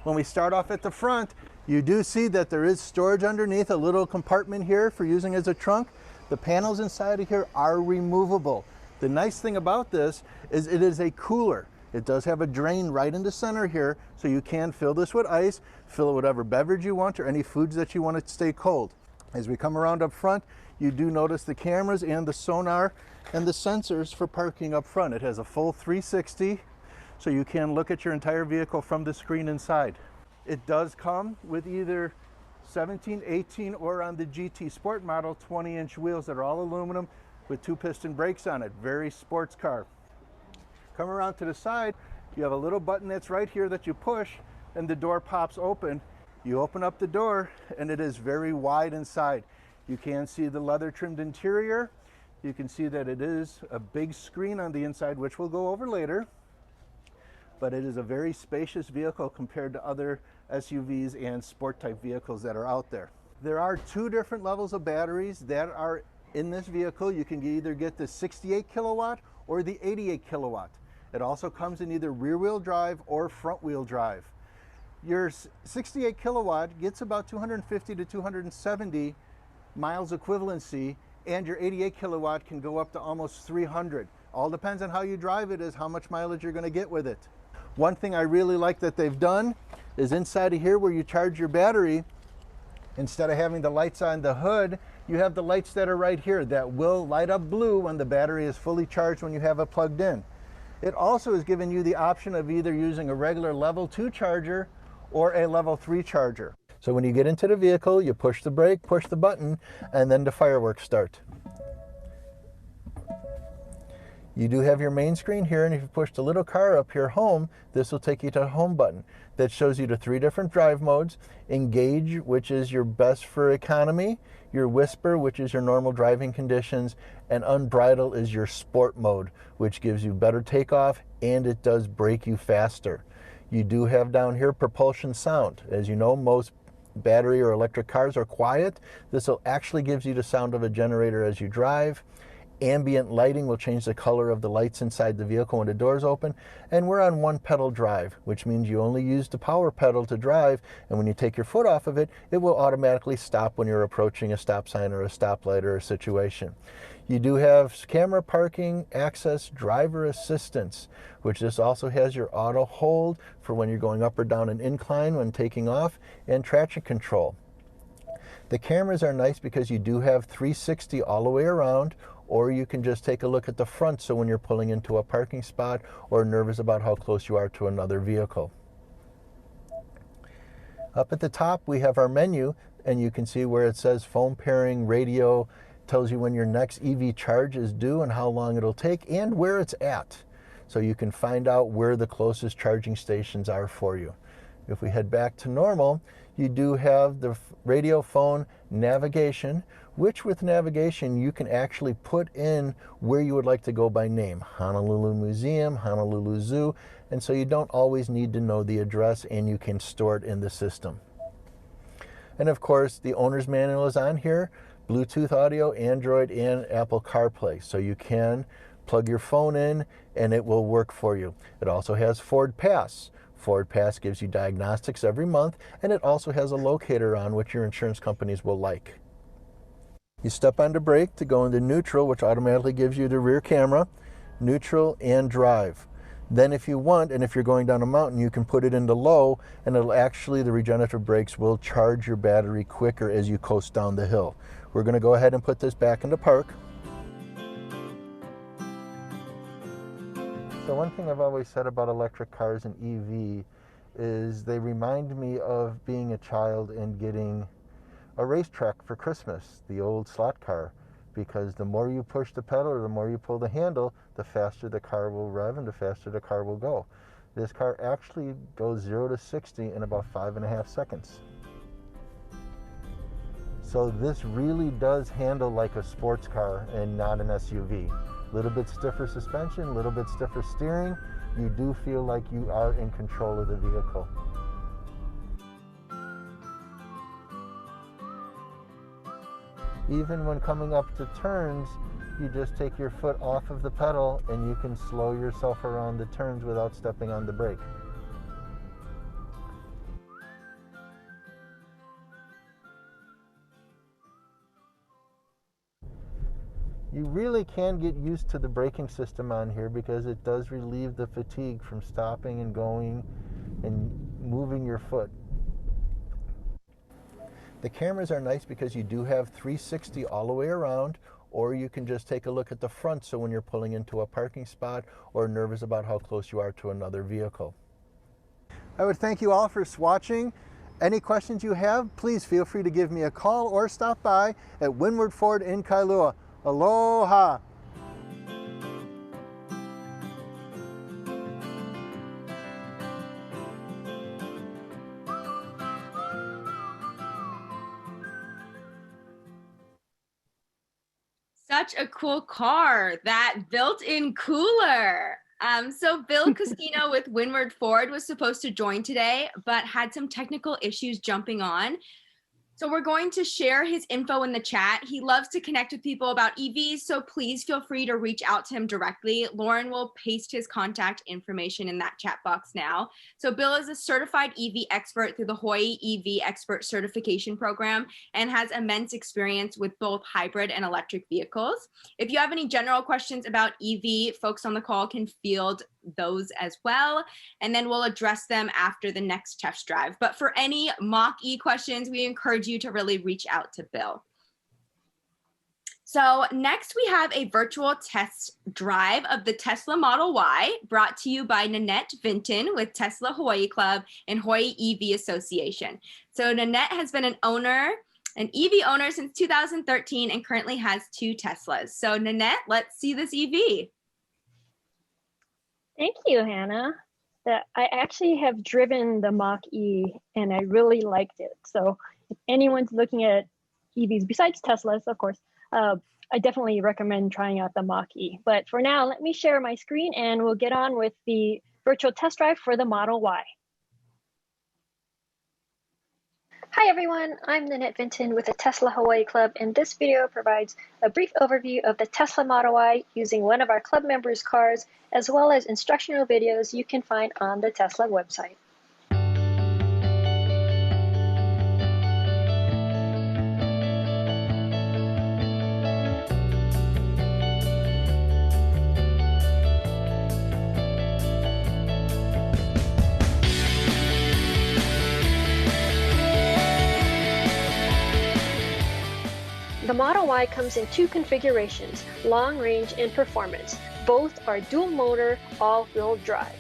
When we start off at the front, you do see that there is storage underneath, a little compartment here for using as a trunk. The panels inside of here are removable. The nice thing about this is it is a cooler. It does have a drain right in the center here, so you can fill this with ice, fill it with whatever beverage you want or any foods that you want to stay cold. As we come around up front, you do notice the cameras and the sonar and the sensors for parking up front. It has a full 360, so you can look at your entire vehicle from the screen inside. It does come with either 17, 18, or on the GT Sport model, 20-inch wheels that are all aluminum with 2-piston brakes on it. Very sports car. Come around to the side, you have a little button that's right here that you push, and the door pops open. You open up the door, and it is very wide inside. You can see the leather-trimmed interior. You can see that it is a big screen on the inside, which we'll go over later. But it is a very spacious vehicle compared to other SUVs and sport type vehicles that are out there. There are 2 different levels of batteries that are in this vehicle. You can either get the 68 kilowatt or the 88 kilowatt. It also comes in either rear wheel drive or front wheel drive. Your 68 kilowatt gets about 250 to 270 miles equivalency, and your 88 kilowatt can go up to almost 300. All depends on how you drive it, is how much mileage you're going to get with it. One thing I really like that they've done is inside of here where you charge your battery, instead of having the lights on the hood, you have the lights that are right here that will light up blue when the battery is fully charged when you have it plugged in. It also has given you the option of either using a regular level 2 charger or a level 3 charger. So when you get into the vehicle, you push the brake, push the button, and then the fireworks start. You do have your main screen here, and if you push the little car up here, home, this will take you to the home button. That shows you the 3 different drive modes. Engage, which is your best for economy, your whisper, which is your normal driving conditions, and unbridle is your sport mode, which gives you better takeoff, and it does brake you faster. You do have down here propulsion sound. As you know, most battery or electric cars are quiet. This will actually gives you the sound of a generator as you drive. Ambient lighting will change the color of the lights inside the vehicle when the doors open. And we're on 1 pedal drive, which means you only use the power pedal to drive, and when you take your foot off of it, it will automatically stop when you're approaching a stop sign or a stoplight or a situation. You do have camera, parking, access, driver assistance, which this also has your auto hold for when you're going up or down an incline when taking off, and traction control. The cameras are nice because you do have 360 all the way around, or you can just take a look at the front, so when you're pulling into a parking spot or nervous about how close you are to another vehicle. Up at the top, we have our menu, and you can see where it says phone pairing, radio, tells you when your next EV charge is due and how long it'll take and where it's at. So you can find out where the closest charging stations are for you. If we head back to normal, you do have the radio, phone, navigation, which with navigation you can actually put in where you would like to go by name. Honolulu Museum, Honolulu Zoo, and so you don't always need to know the address, and you can store it in the system. And of course, the owner's manual is on here, Bluetooth audio, Android, and Apple CarPlay, so you can plug your phone in and it will work for you. It also has Ford Pass. Ford Pass gives you diagnostics every month, and it also has a locator on which your insurance companies will like. You step on the brake to go into neutral, which automatically gives you the rear camera, neutral, and drive. Then if you want, and if you're going down a mountain, you can put it into low, and it'll actually, the regenerative brakes will charge your battery quicker as you coast down the hill. We're going to go ahead and put this back into park. So one thing I've always said about electric cars and EV is they remind me of being a child and getting a racetrack for Christmas, the old slot car, because the more you push the pedal or the more you pull the handle, the faster the car will rev and the faster the car will go. This car actually goes 0 to 60 in about 5.5 seconds. So this really does handle like a sports car and not an SUV. A little bit stiffer suspension, a little bit stiffer steering. You do feel like you are in control of the vehicle. Even when coming up to turns, you just take your foot off of the pedal and you can slow yourself around the turns without stepping on the brake. You really can get used to the braking system on here because it does relieve the fatigue from stopping and going and moving your foot. The cameras are nice because you do have 360 all the way around, or you can just take a look at the front so when you're pulling into a parking spot or nervous about how close you are to another vehicle. I would thank you all for watching. Any questions you have, please feel free to give me a call or stop by at Windward Ford in Kailua. Aloha! Such a cool car, that built-in cooler. So Bill Cosquino with Windward Ford was supposed to join today, but had some technical issues jumping on. So we're going to share his info in the chat. He loves to connect with people about EVs, so please feel free to reach out to him directly. Lauren will paste his contact information in that chat box now. So Bill is a certified EV expert through the Hawaii EV Expert Certification Program and has immense experience with both hybrid and electric vehicles. If you have any general questions about EV, folks on the call can field those as well, and then we'll address them after the next test drive. But for any Mach-E questions, we encourage you to really reach out to Bill. So next we have a virtual test drive of the Tesla Model Y brought to you by Nanette Vinton with Tesla Hawaii Club and Hawaii EV Association. So Nanette has been an EV owner since 2013 and currently has 2 Teslas. So Nanette, let's see this EV. Thank you, Hannah. I actually have driven the Mach-E and I really liked it. So if anyone's looking at EVs besides Teslas, of course, I definitely recommend trying out the Mach-E. But for now, let me share my screen and we'll get on with the virtual test drive for the Model Y. Hi everyone, I'm Nanette Vinton with the Tesla Hawaii Club, and this video provides a brief overview of the Tesla Model Y using one of our club members' cars, as well as instructional videos you can find on the Tesla website. The Model Y comes in 2 configurations, long range and performance. Both are dual motor, all-wheel drive.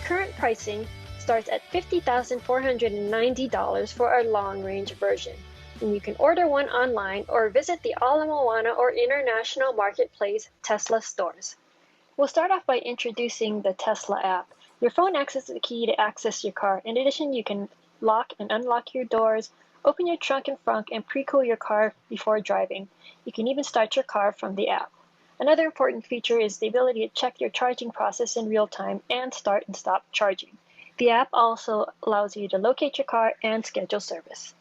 Current pricing starts at $50,490 for our long range version. And you can order one online or visit the Ala Moana or International Marketplace Tesla stores. We'll start off by introducing the Tesla app. Your phone acts as the key to access your car. In addition, you can lock and unlock your doors, open your trunk and front, and pre-cool your car before driving. You can even start your car from the app. Another important feature is the ability to check your charging process in real time and start and stop charging. The app also allows you to locate your car and schedule service.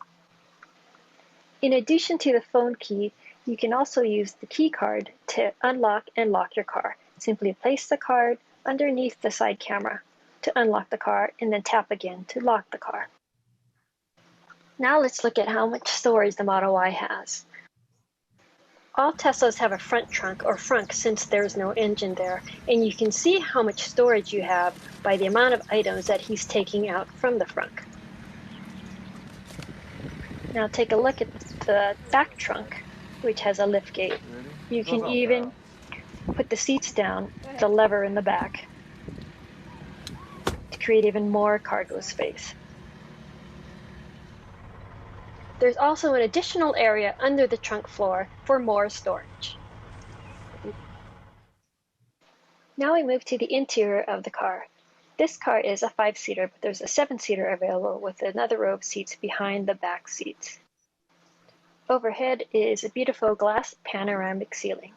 In addition to the phone key, you can also use the key card to unlock and lock your car. Simply place the card underneath the side camera to unlock the car and then tap again to lock the car. Now let's look at how much storage the Model Y has. All Teslas have a front trunk or frunk since there's no engine there, and you can see how much storage you have by the amount of items that he's taking out from the frunk. Now take a look at the back trunk, which has a lift gate. You can even put the seats down, the lever in the back, to create even more cargo space. There's also an additional area under the trunk floor for more storage. Now we move to the interior of the car. This car is a 5-seater, but there's a 7-seater available with another row of seats behind the back seats. Overhead is a beautiful glass panoramic ceiling.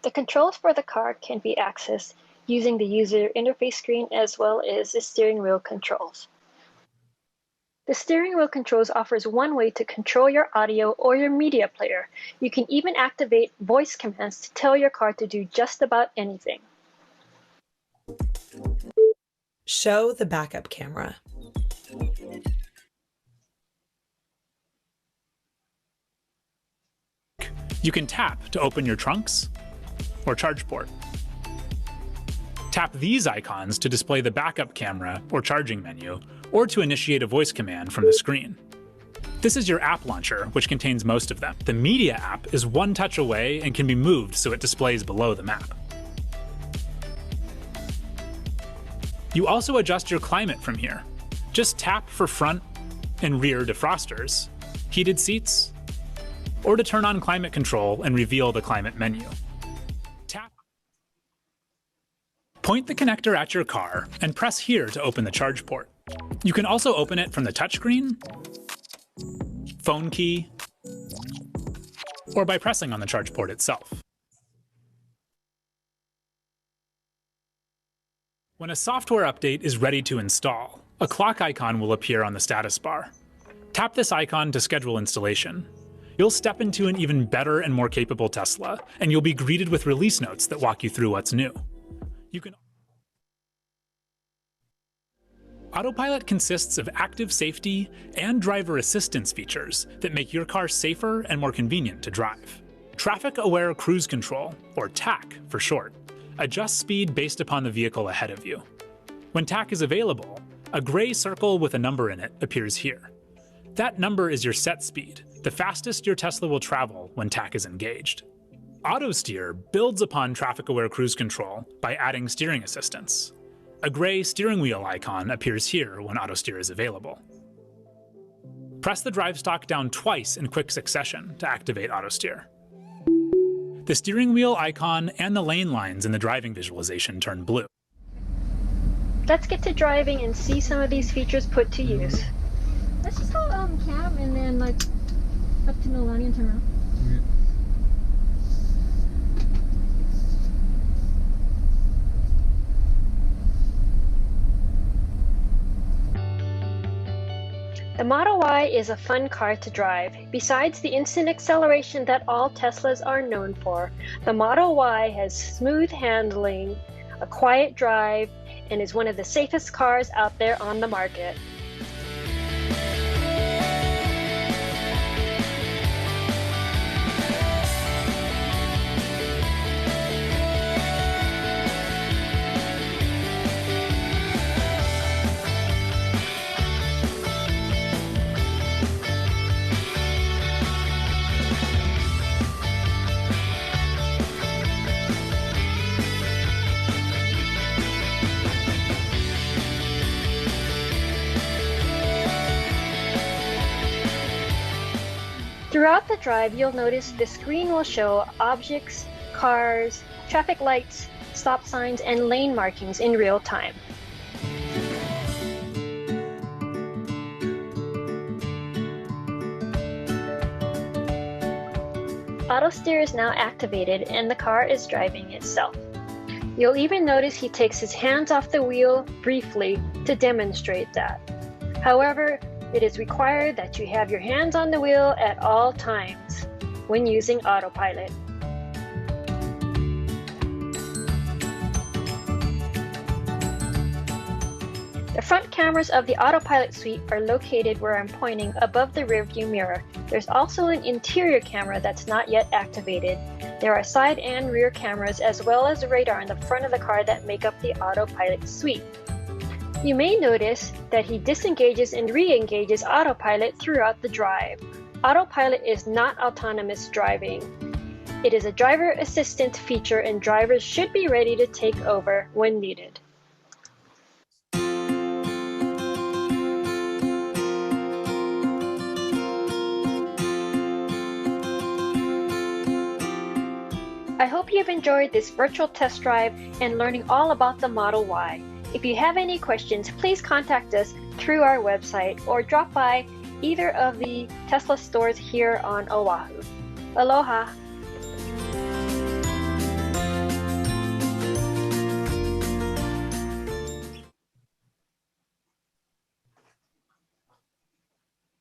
The controls for the car can be accessed using the user interface screen as well as the steering wheel controls. The steering wheel controls offers one way to control your audio or your media player. You can even activate voice commands to tell your car to do just about anything. Show the backup camera. You can tap to open your trunks or charge port. Tap these icons to display the backup camera or charging menu, or to initiate a voice command from the screen. This is your app launcher, which contains most of them. The media app is one touch away and can be moved so it displays below the map. You also adjust your climate from here. Just tap for front and rear defrosters, heated seats, or to turn on climate control and reveal the climate menu. Point the connector at your car and press here to open the charge port. You can also open it from the touchscreen, phone key, or by pressing on the charge port itself. When a software update is ready to install, a clock icon will appear on the status bar. Tap this icon to schedule installation. You'll step into an even better and more capable Tesla, and you'll be greeted with release notes that walk you through what's new. Autopilot consists of active safety and driver assistance features that make your car safer and more convenient to drive. Traffic-aware cruise control, or TAC for short, adjusts speed based upon the vehicle ahead of you. When TAC is available, a gray circle with a number in it appears here. That number is your set speed, the fastest your Tesla will travel when TAC is engaged. Auto Steer builds upon traffic-aware cruise control by adding steering assistance. A gray steering wheel icon appears here when Auto Steer is available. Press the drive stalk down twice in quick succession to activate Auto Steer. The steering wheel icon and the lane lines in the driving visualization turn blue. Let's get to driving and see some of these features put to use. Let's just go cab and then like up to Milani and turn around. The Model Y is a fun car to drive. Besides the instant acceleration that all Teslas are known for, the Model Y has smooth handling, a quiet drive, and is one of the safest cars out there on the market. Throughout the drive, you'll notice the screen will show objects, cars, traffic lights, stop signs, and lane markings in real time. Auto Steer is now activated and the car is driving itself. You'll even notice he takes his hands off the wheel briefly to demonstrate that. However, it is required that you have your hands on the wheel at all times when using Autopilot. The front cameras of the Autopilot suite are located where I'm pointing above the rearview mirror. There's also an interior camera that's not yet activated. There are side and rear cameras as well as a radar in the front of the car that make up the Autopilot suite. You may notice that he disengages and re-engages Autopilot throughout the drive. Autopilot is not autonomous driving. It is a driver assistant feature and drivers should be ready to take over when needed. I hope you've enjoyed this virtual test drive and learning all about the Model Y. If you have any questions, please contact us through our website or drop by either of the Tesla stores here on Oahu. Aloha!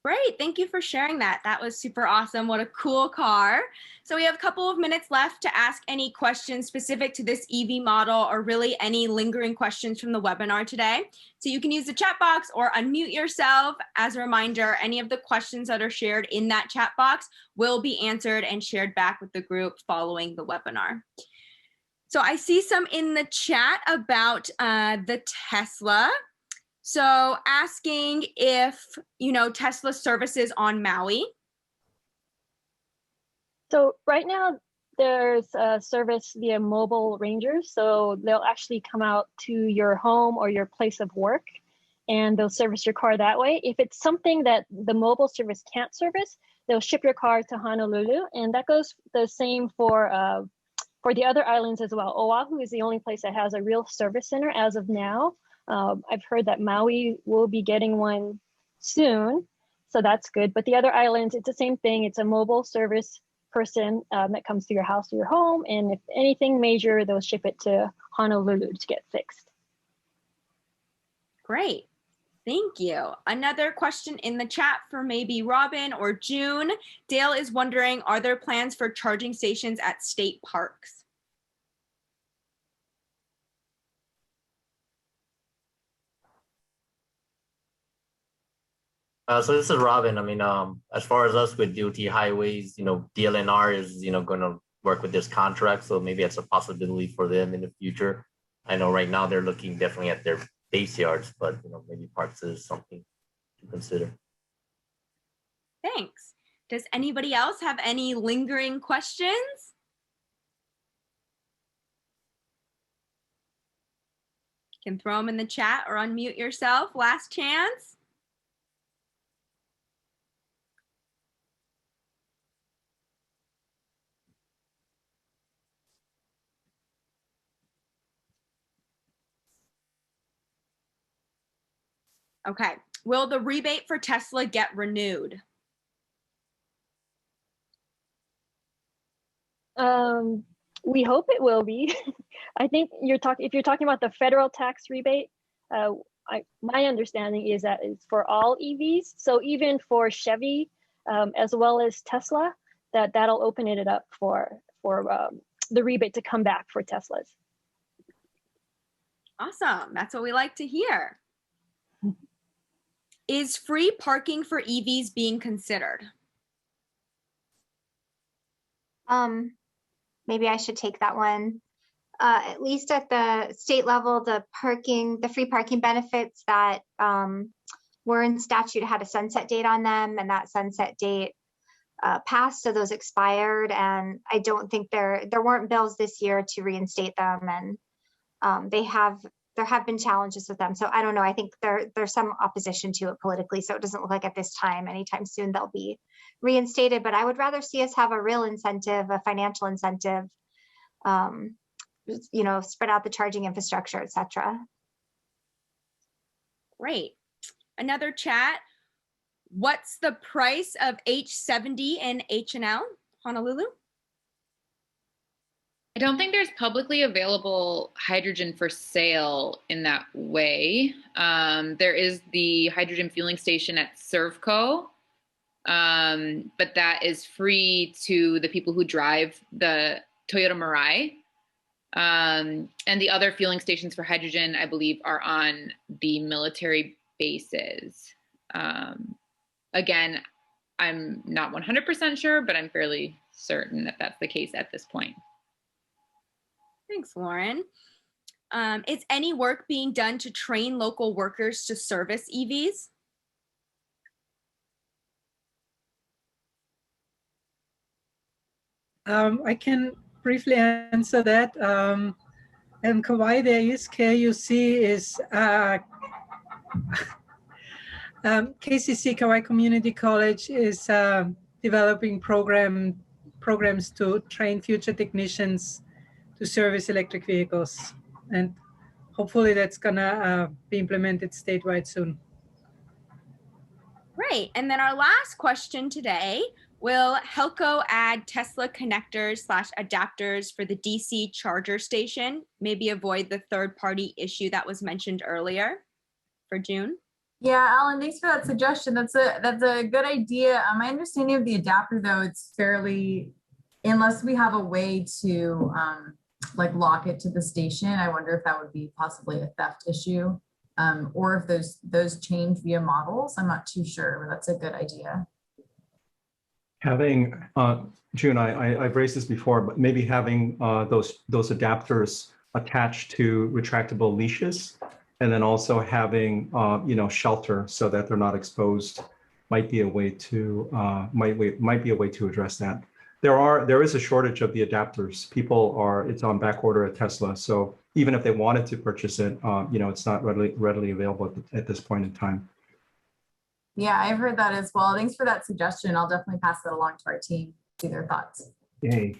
Great, thank you for sharing that. That was super awesome. What a cool car. So we have a couple of minutes left to ask any questions specific to this EV model or really any lingering questions from the webinar today. So you can use the chat box or unmute yourself. As a reminder, any of the questions that are shared in that chat box will be answered and shared back with the group following the webinar. So I see some in the chat about the Tesla. So asking if, Tesla services on Maui. So right now there's a service via mobile rangers. So they'll actually come out to your home or your place of work and they'll service your car that way. If it's something that the mobile service can't service, they'll ship your car to Honolulu, and that goes the same for the other islands as well. Oahu is the only place that has a real service center as of now. I've heard that Maui will be getting one soon, so that's good. But the other islands, it's the same thing. It's a mobile service person that comes to your house or your home, and if anything major, they'll ship it to Honolulu to get fixed. Great, thank you. Another question in the chat for maybe Robin or June. Dale is wondering, are there plans for charging stations at state parks? So this is Robin. I mean, as far as us with DOT highways, DLNR is, going to work with this contract. So maybe it's a possibility for them in the future. I know right now they're looking definitely at their base yards, but, maybe parks is something to consider. Thanks. Does anybody else have any lingering questions? You can throw them in the chat or unmute yourself. Last chance. Okay, will the rebate for Tesla get renewed? We hope it will be. I think if you're talking about the federal tax rebate, my understanding is that it's for all EVs. So even for Chevy, as well as Tesla, that'll open it up for the rebate to come back for Teslas. Awesome, that's what we like to hear. Is free parking for EVs being considered? Maybe I should take that one. At least at the state level, the free parking benefits that were in statute had a sunset date on them, and that sunset date passed, so those expired. And I don't think there weren't bills this year to reinstate them, and there have been challenges with them. So I don't know. I think there's some opposition to it politically. So it doesn't look like at this time, anytime soon, they'll be reinstated. But I would rather see us have a real incentive, a financial incentive, spread out the charging infrastructure, et cetera. Great. Another chat. What's the price of H70 and H&L, Honolulu? I don't think there's publicly available hydrogen for sale in that way. There is the hydrogen fueling station at Servco, but that is free to the people who drive the Toyota Mirai. And the other fueling stations for hydrogen, I believe, are on the military bases. Again, I'm not 100% sure, but I'm fairly certain that that's the case at this point. Thanks, Lauren. Is any work being done to train local workers to service EVs? I can briefly answer that. In Kauai, there is KUC is KCC, Kauai Community College, is developing programs to train future technicians to service electric vehicles, and hopefully that's gonna be implemented statewide soon. Great. And then our last question today, will Helco add Tesla connectors / adapters for the DC charger station? Maybe avoid the third-party issue that was mentioned earlier for June? Yeah, Alan, thanks for that suggestion. That's a good idea. My understanding of the adapter, though, it's fairly, unless we have a way to like lock it to the station, I wonder if that would be possibly a theft issue, or if those change via models. I'm not too sure, but that's a good idea. Having, June, I've raised this before, but maybe having those adapters attached to retractable leashes, and then also having shelter so that they're not exposed might be a way to might be a way to address that. There is a shortage of the adapters. It's on back order at Tesla, so even if they wanted to purchase it, it's not readily available at this point in time. Yeah, I've heard that as well. Thanks for that suggestion. I'll definitely pass that along to our team, see their thoughts. Yay.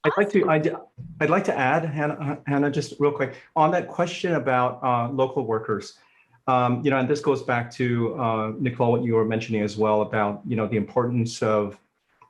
I'd like to add, Hannah, just real quick on that question about local workers. And this goes back to Nicole, what you were mentioning as well about the importance of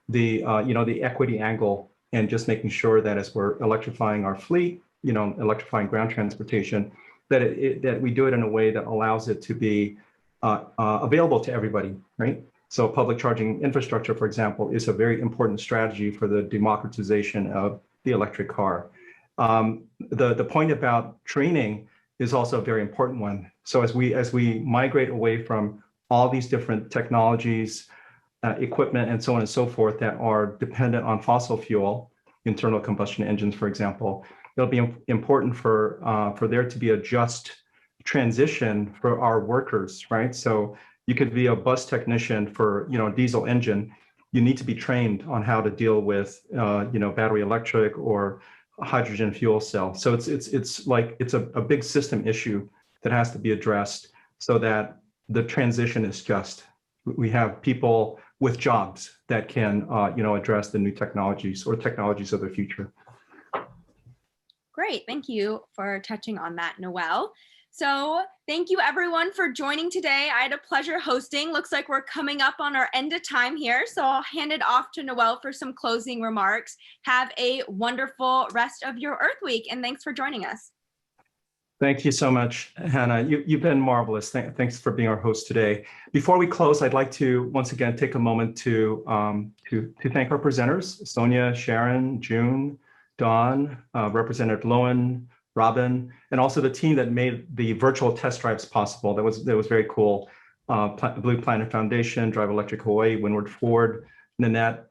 the the equity angle, and just making sure that as we're electrifying our fleet, electrifying ground transportation, that we do it in a way that allows it to be available to everybody, right? So public charging infrastructure, for example, is a very important strategy for the democratization of the electric car. The point about training is also a very important one. So as we migrate away from all these different technologies, equipment, and so on and so forth that are dependent on fossil fuel, internal combustion engines, for example, it'll be important for there to be a just transition for our workers, right? So you could be a bus technician for a diesel engine. You need to be trained on how to deal with battery electric or hydrogen fuel cell. So it's a big system issue that has to be addressed so that the transition is just. We have people with jobs that can address the new technologies or technologies of the future. Great, thank you for touching on that, Noelle. So thank you everyone for joining today. I had a pleasure hosting. Looks like we're coming up on our end of time here. So I'll hand it off to Noelle for some closing remarks. Have a wonderful rest of your Earth Week, and thanks for joining us. Thank you so much, Hannah. You've been marvelous. Thanks for being our host today. Before we close, I'd like to once again take a moment to thank our presenters, Sonia, Sharon, June, Dawn, Representative Lowen, Robin, and also the team that made the virtual test drives possible. That was very cool. Blue Planet Foundation, Drive Electric Hawaii, Windward Ford, Nanette.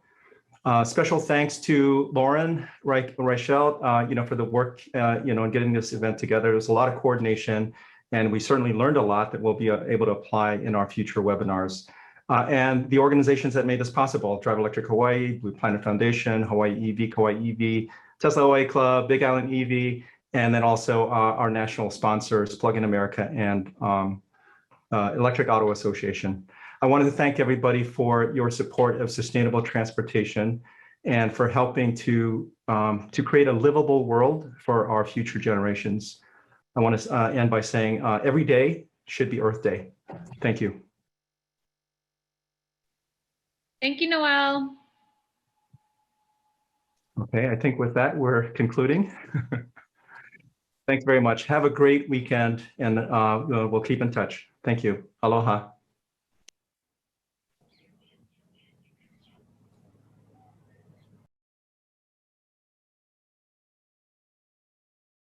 Special thanks to Lauren Reichelt, for the work, in getting this event together. There's a lot of coordination, and we certainly learned a lot that we'll be able to apply in our future webinars. And the organizations that made this possible: Drive Electric Hawaii, Blue Planet Foundation, Hawaii EV, Kauai EV, Tesla Hawaii Club, Big Island EV, and then also our national sponsors, Plug in America and Electric Auto Association. I wanted to thank everybody for your support of sustainable transportation and for helping to create a livable world for our future generations. I want to end by saying every day should be Earth Day. Thank you. Thank you, Noelle. Okay, I think with that, we're concluding. Thanks very much. Have a great weekend, and we'll keep in touch. Thank you. Aloha.